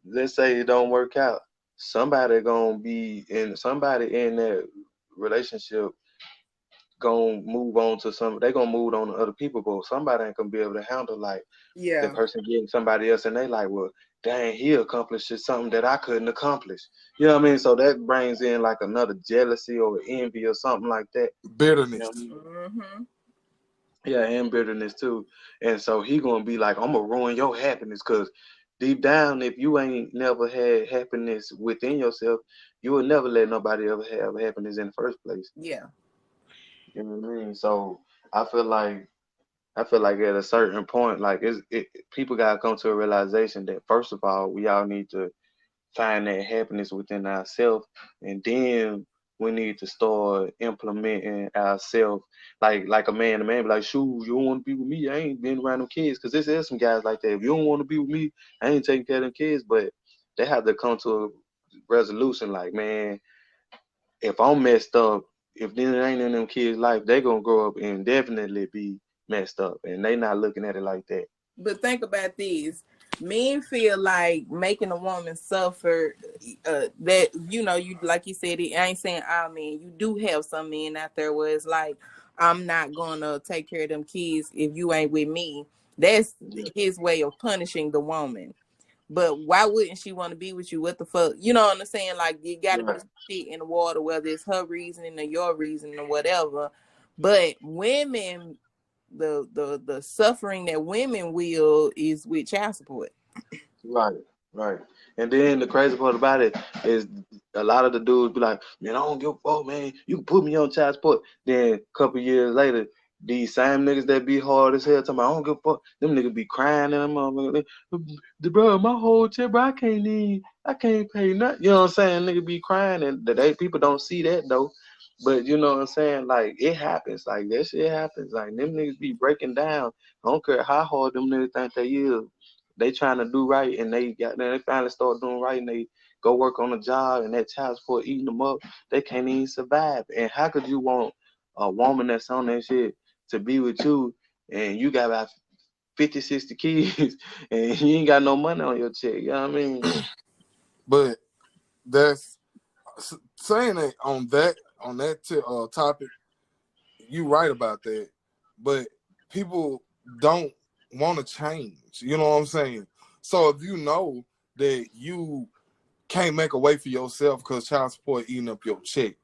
let's say it don't work out, somebody in that relationship gonna move on to they gonna move on to other people, but somebody ain't gonna be able to handle like the Yeah. person getting somebody else, and they like, well, dang, he accomplished something that I couldn't accomplish. You know what I mean? So that brings in like another jealousy or envy or something like that. You know what I Bitterness. mean? Mm-hmm. Yeah, and bitterness too. And so he gonna be like, I'm gonna ruin your happiness, because deep down, if you ain't never had happiness within yourself, you will never let nobody ever have happiness in the first place. Yeah. You know what I mean? So I feel like I feel like at a certain point, like people gotta come to a realization that first of all, we all need to find that happiness within ourselves, and then we need to start implementing ourselves. Like a man be like, shoot, you don't want to be with me, I ain't been around them kids, because there's some guys like that. If you don't want to be with me, I ain't taking care of them kids. But they have to come to a resolution, like, man, if I'm messed up, if there ain't in them kids' life, they gonna grow up and definitely be messed up, and they not looking at it like that. But think about this. Men feel like making a woman suffer. That you like you said. I ain't saying all men. You do have some men out there where it's like, I'm not gonna take care of them kids if you ain't with me. That's Yeah, his way of punishing the woman. But why wouldn't she want to be with you? What the fuck? You know what I'm saying? Like, you got to be right, some shit in the water, whether it's her reasoning or your reasoning or whatever. But women, the suffering that women will is with child support. right, right. And then the crazy part about it is a lot of the dudes be like, man, I don't give a fuck, man. You can put me on child support. Then a couple years later, these same niggas that be hard as hell talking about, I don't give a fuck. Them niggas be crying and them motherfuckers. Bro, my whole check, bro, I can't pay nothing. You know what I'm saying? Nigga be crying, and people don't see that though. But you know what I'm saying? Like, it happens. Like, that shit happens. Like, them niggas be breaking down. I don't care how hard them niggas think they is. They trying to do right, and they finally start doing right, and they go work on a job, and that child support eating them up. They can't even survive. And how could you want a woman that's on that shit to be with you, and you got about 50, 60 kids, and you ain't got no money on your check? You know what I mean? But that's saying that on that topic. You right about that, but people don't want to change. You know what I'm saying? So if you know that you can't make a way for yourself because child support eating up your check,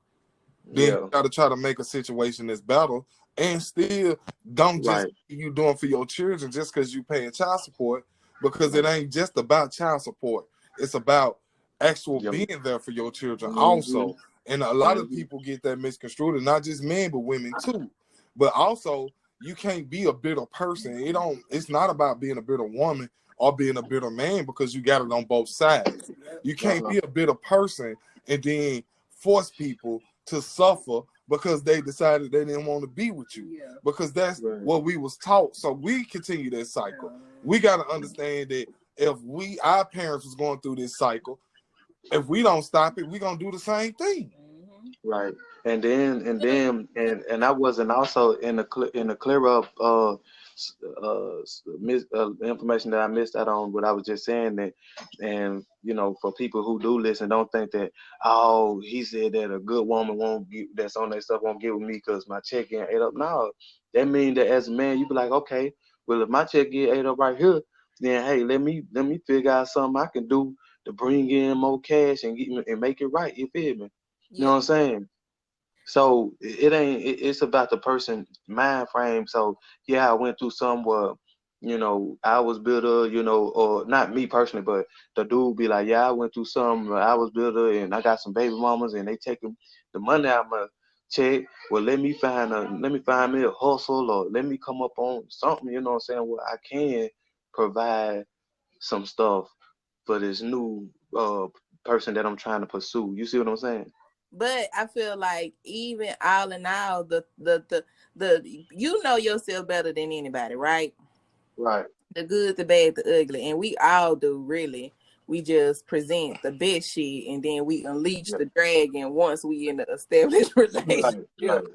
then you Yeah, got to try to make a situation that's better, and still don't just right. you doing for your children just because you paying child support. because it ain't just about child support. It's about actual Yep. being there for your children Mm-hmm. also. And a lot of Mm-hmm. people get that misconstrued, and not just men, but women too. But also, you can't be a bitter person. It's not about being a bitter woman or being a bitter man, because you got it on both sides. You can't Uh-huh. be a bitter person and then force people to suffer because they decided they didn't want to be with you. Yeah. Because that's Right. what we was taught. So we continue that cycle. We got to understand that if our parents was going through this cycle, if we don't stop it, we gonna do the same thing. Right. And I wasn't also in the clear up information that I missed out on what I was just saying. That, and for people who do listen, don't think that, oh, he said that a good woman won't get, that's on that stuff, won't get with me because my check get ate up. No, that means that as a man you be like, okay, well, if my check get ate up right here, then hey, let me figure out something I can do to bring in more cash and and make it right. You feel me? You know Yeah. what I'm saying? So it ain't. It's about the person mind frame. So yeah, I went through some where, I was builder. Or not me personally, but the dude be like, yeah, I went through some. I was builder, and I got some baby mamas, and they taking the money out of my check. Well, let me find me a hustle, or let me come up on something. You know what I'm saying? Where I can provide some stuff for this new person that I'm trying to pursue. You see what I'm saying? But I feel like even all in all, the you know yourself better than anybody, right? Right. The good, the bad, the ugly, and we all do really. We just present the best shit, and then we unleash Yeah. the dragon once we in the established Right. Right. relationship.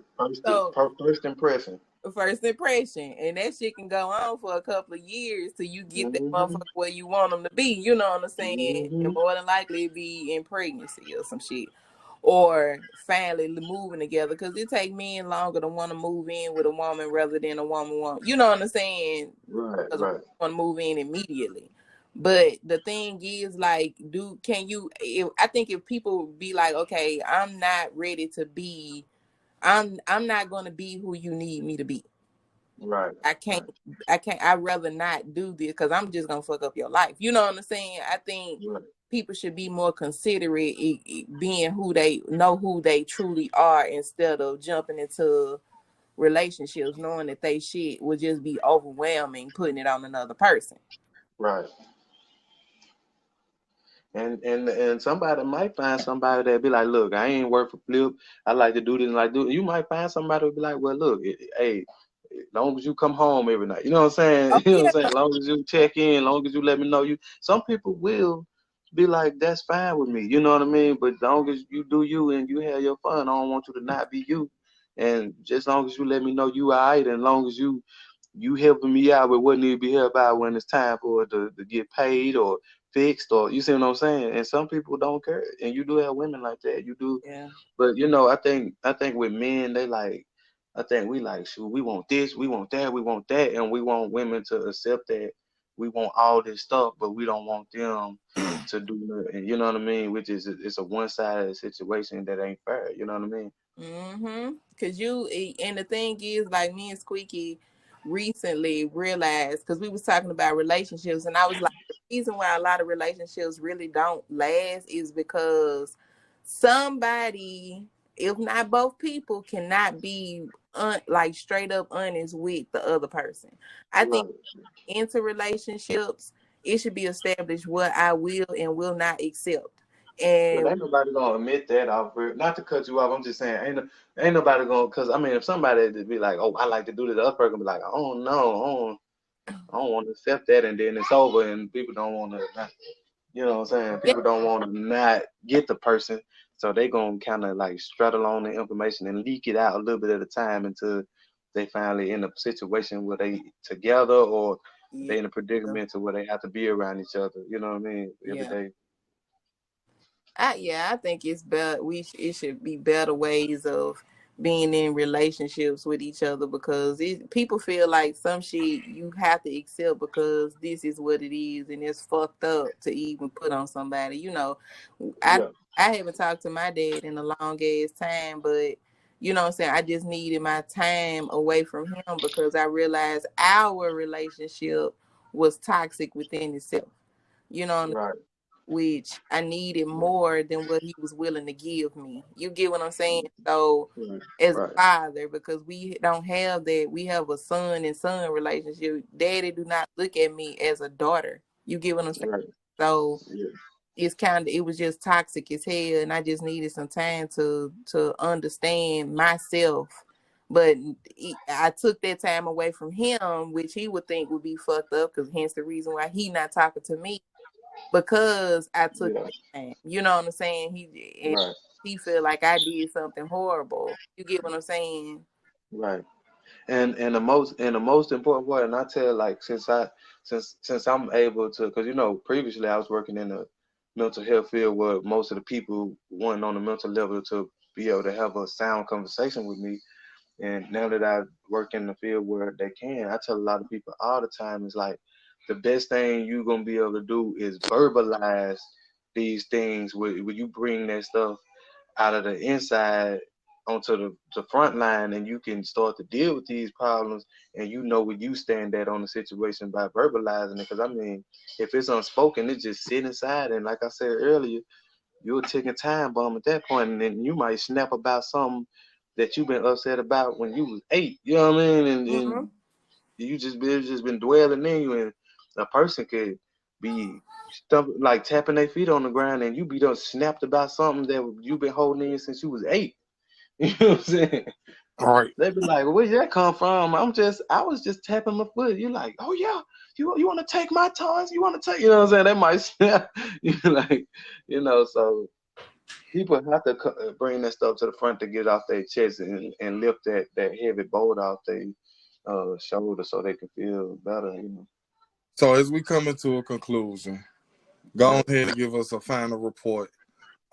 So First impression. first impression, and that shit can go on for a couple of years till you get that Mm-hmm. motherfucker where you want them to be. You know what I'm saying? And Mm-hmm. more than likely it be in pregnancy or some shit, or finally moving together. Because it take men longer to want to move in with a woman rather than a woman want. You know what I'm saying? Right. Because Right. want to move in immediately. But the thing is, like, can you? I think if people be like, okay, I'm not ready to be. I'm not gonna be who you need me to be. Right. I can't, Right. I'd rather not do this because I'm just gonna fuck up your life. You know what I'm saying? I think Right. people should be more considerate, being who they know who they truly are, instead of jumping into relationships knowing that they shit will just be overwhelming, putting it on another person. Right. And somebody might find somebody that be like, look, I ain't work for flip. I like to do this and like do. You might find somebody who be like, well, look, hey, as long as you come home every night, you know what I'm saying? Oh You know what yeah, I'm saying? As long as you check in, as long as you let me know you. Some people will be like, that's fine with me. You know what I mean? But as long as you do you and you have your fun, I don't want you to not be you. And just as long as you let me know you all right, and as long as you helping me out with what need to be helped out when it's time for it to get paid or fixed, or you see what I'm saying? And some people don't care. And you do have women like that. You do. yeah, But I think with men they like, I think we like, shoot, we want this, we want that, we want that, and we want women to accept that we want all this stuff, but we don't want them to do nothing. You know what I mean? Which is it's a one sided situation that ain't fair. You know what I mean? mm-hmm. Cause and the thing is, like, me and Squeaky recently realized, because we was talking about relationships, and I was like, the reason why a lot of relationships really don't last is because somebody, if not both people, cannot be like straight up honest with the other person. I think Right. into relationships, it should be established what I will and will not accept. But And ain't nobody gonna admit that off. Not to cut you off, I'm just saying, ain't nobody gonna. Cause I mean, if somebody to be like, oh, I like to do this, the other person be like, oh no, I don't want to accept that, and then it's over, and people don't want to. You know what I'm saying? yeah, People don't want to not get the person, so they gonna kind of like straddle on the information and leak it out a little bit at a time until they finally in a situation where they together, or yeah, they in a predicament to where they have to be around each other. You know what I mean? Every yeah. day. I think it's better. It should be better ways of being in relationships with each other, because people feel like some shit you have to accept because this is what it is, and it's fucked up to even put on somebody. I Yeah. I haven't talked to my dad in a long ass time, but you know what I'm saying, I just needed my time away from him because I realized our relationship was toxic within itself. You know, Right. which I needed more than what he was willing to give me. You get what I'm saying? So Right. as a Right. father, because we don't have that, we have a son and son relationship. Daddy do not look at me as a daughter. You get what I'm saying? Right. So Yeah. it was just toxic as hell, and I just needed some time to understand myself. But I took that time away from him, which he would think would be fucked up, because hence the reason why he not talking to me, because I took Yeah. that time. You know what I'm saying? Right. He feel like I did something horrible. You get what I'm saying? Right. And the most important part, and I tell, like, since I'm able to, because previously I was working in the mental health field where most of the people weren't on the mental level to be able to have a sound conversation with me. And now that I work in the field where they can, I tell a lot of people all the time, is like, the best thing you're gonna be able to do is verbalize these things. Where you bring that stuff out of the inside onto the front line, and you can start to deal with these problems, and where you stand at on the situation by verbalizing it. Because I mean, if it's unspoken, it just sit inside, and like I said earlier, you're a ticking time bomb at that point, and then you might snap about something that you've been upset about when you was 8. You know what I mean? And Mm-hmm. it's just been dwelling in you, and a person could be like tapping their feet on the ground, and you be done snapped about something that you've been holding in since you was 8. You know what I'm saying? All right. They be like, "Where'd that come from?" I was just tapping my foot. You like, "Oh yeah, you want to take my toys? You want to take?" You know what I'm saying? They might snap. You like, so people have to bring that stuff to the front to get it off their chest, and lift that heavy boulder off their shoulder so they can feel better. So as we come into a conclusion, go ahead and give us a final report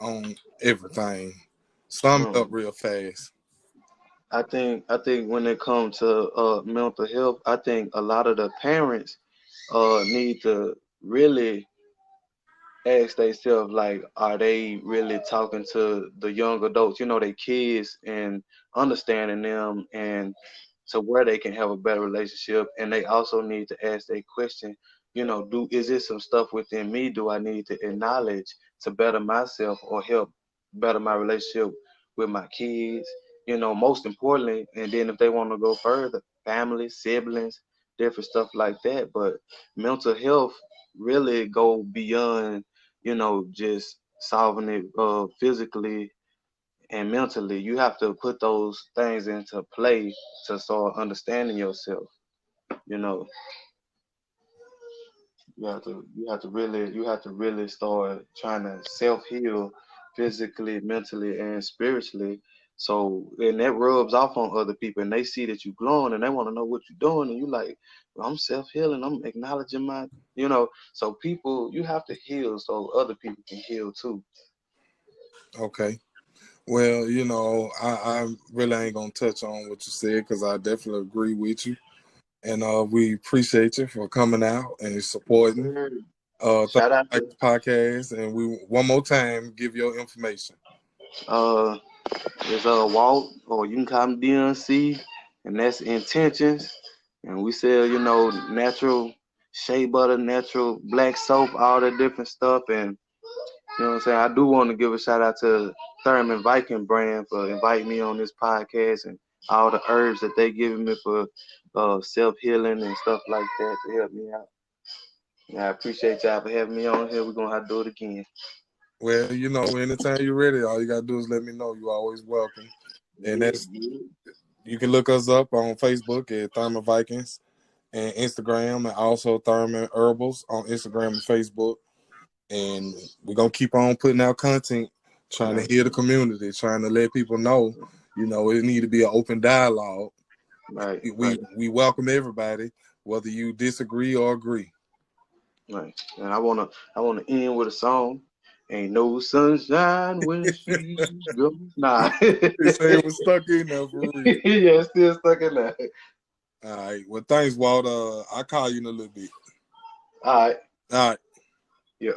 on everything. Sum it up Um, real fast. I think when it comes to mental health, I think a lot of the parents need to really ask themselves, like, are they really talking to the young adults, their kids, and understanding them, and to where they can have a better relationship. And they also need to ask a question, is there some stuff within me do I need to acknowledge to better myself or help better my relationship with my kids, most importantly. And then if they want to go further, family, siblings, different stuff like that. But mental health really go beyond, just solving it physically and mentally. You have to put those things into play to start understanding yourself. You know, you have to really start trying to self heal physically, mentally, and spiritually. So, and that rubs off on other people, and they see that you're glowing, and they want to know what you're doing, and you like, well, I'm self healing, I'm acknowledging So people, you have to heal so other people can heal too. Okay. Well, I really ain't gonna touch on what you said because I definitely agree with you, and we appreciate you for coming out and Yes, supporting sir. Third Shout out Mic to podcast. And we one more time give your information. uh it's Walt, or you can call me Deunn C, and that's intentions. And we sell, natural shea butter, natural black soap, all that different stuff. And you know what I'm saying? I do want to give a shout out to Thurman Viking brand for inviting me on this podcast, and all the herbs that they giving me for self healing and stuff like that to help me out. And I appreciate y'all for having me on here. We're gonna have to do it again. Well, anytime you're ready, all you gotta do is let me know. You're always welcome. And Yeah, that's yeah. you can look us up on Facebook at Thurman Vikings and Instagram, and also Thurman Herbals on Instagram and Facebook. And we're gonna keep on putting out content, trying to Right, hear the community, trying to let people know, it need to be an open dialogue. right, We right, we welcome everybody, whether you disagree or agree. right. And I wanna end with a song. Ain't no sunshine when she's gone. Nah. They say it was stuck in there for real. Yeah, it's still stuck in there. All right. Well, thanks, Walter. I'll call you in a little bit. All right. All right. Yeah.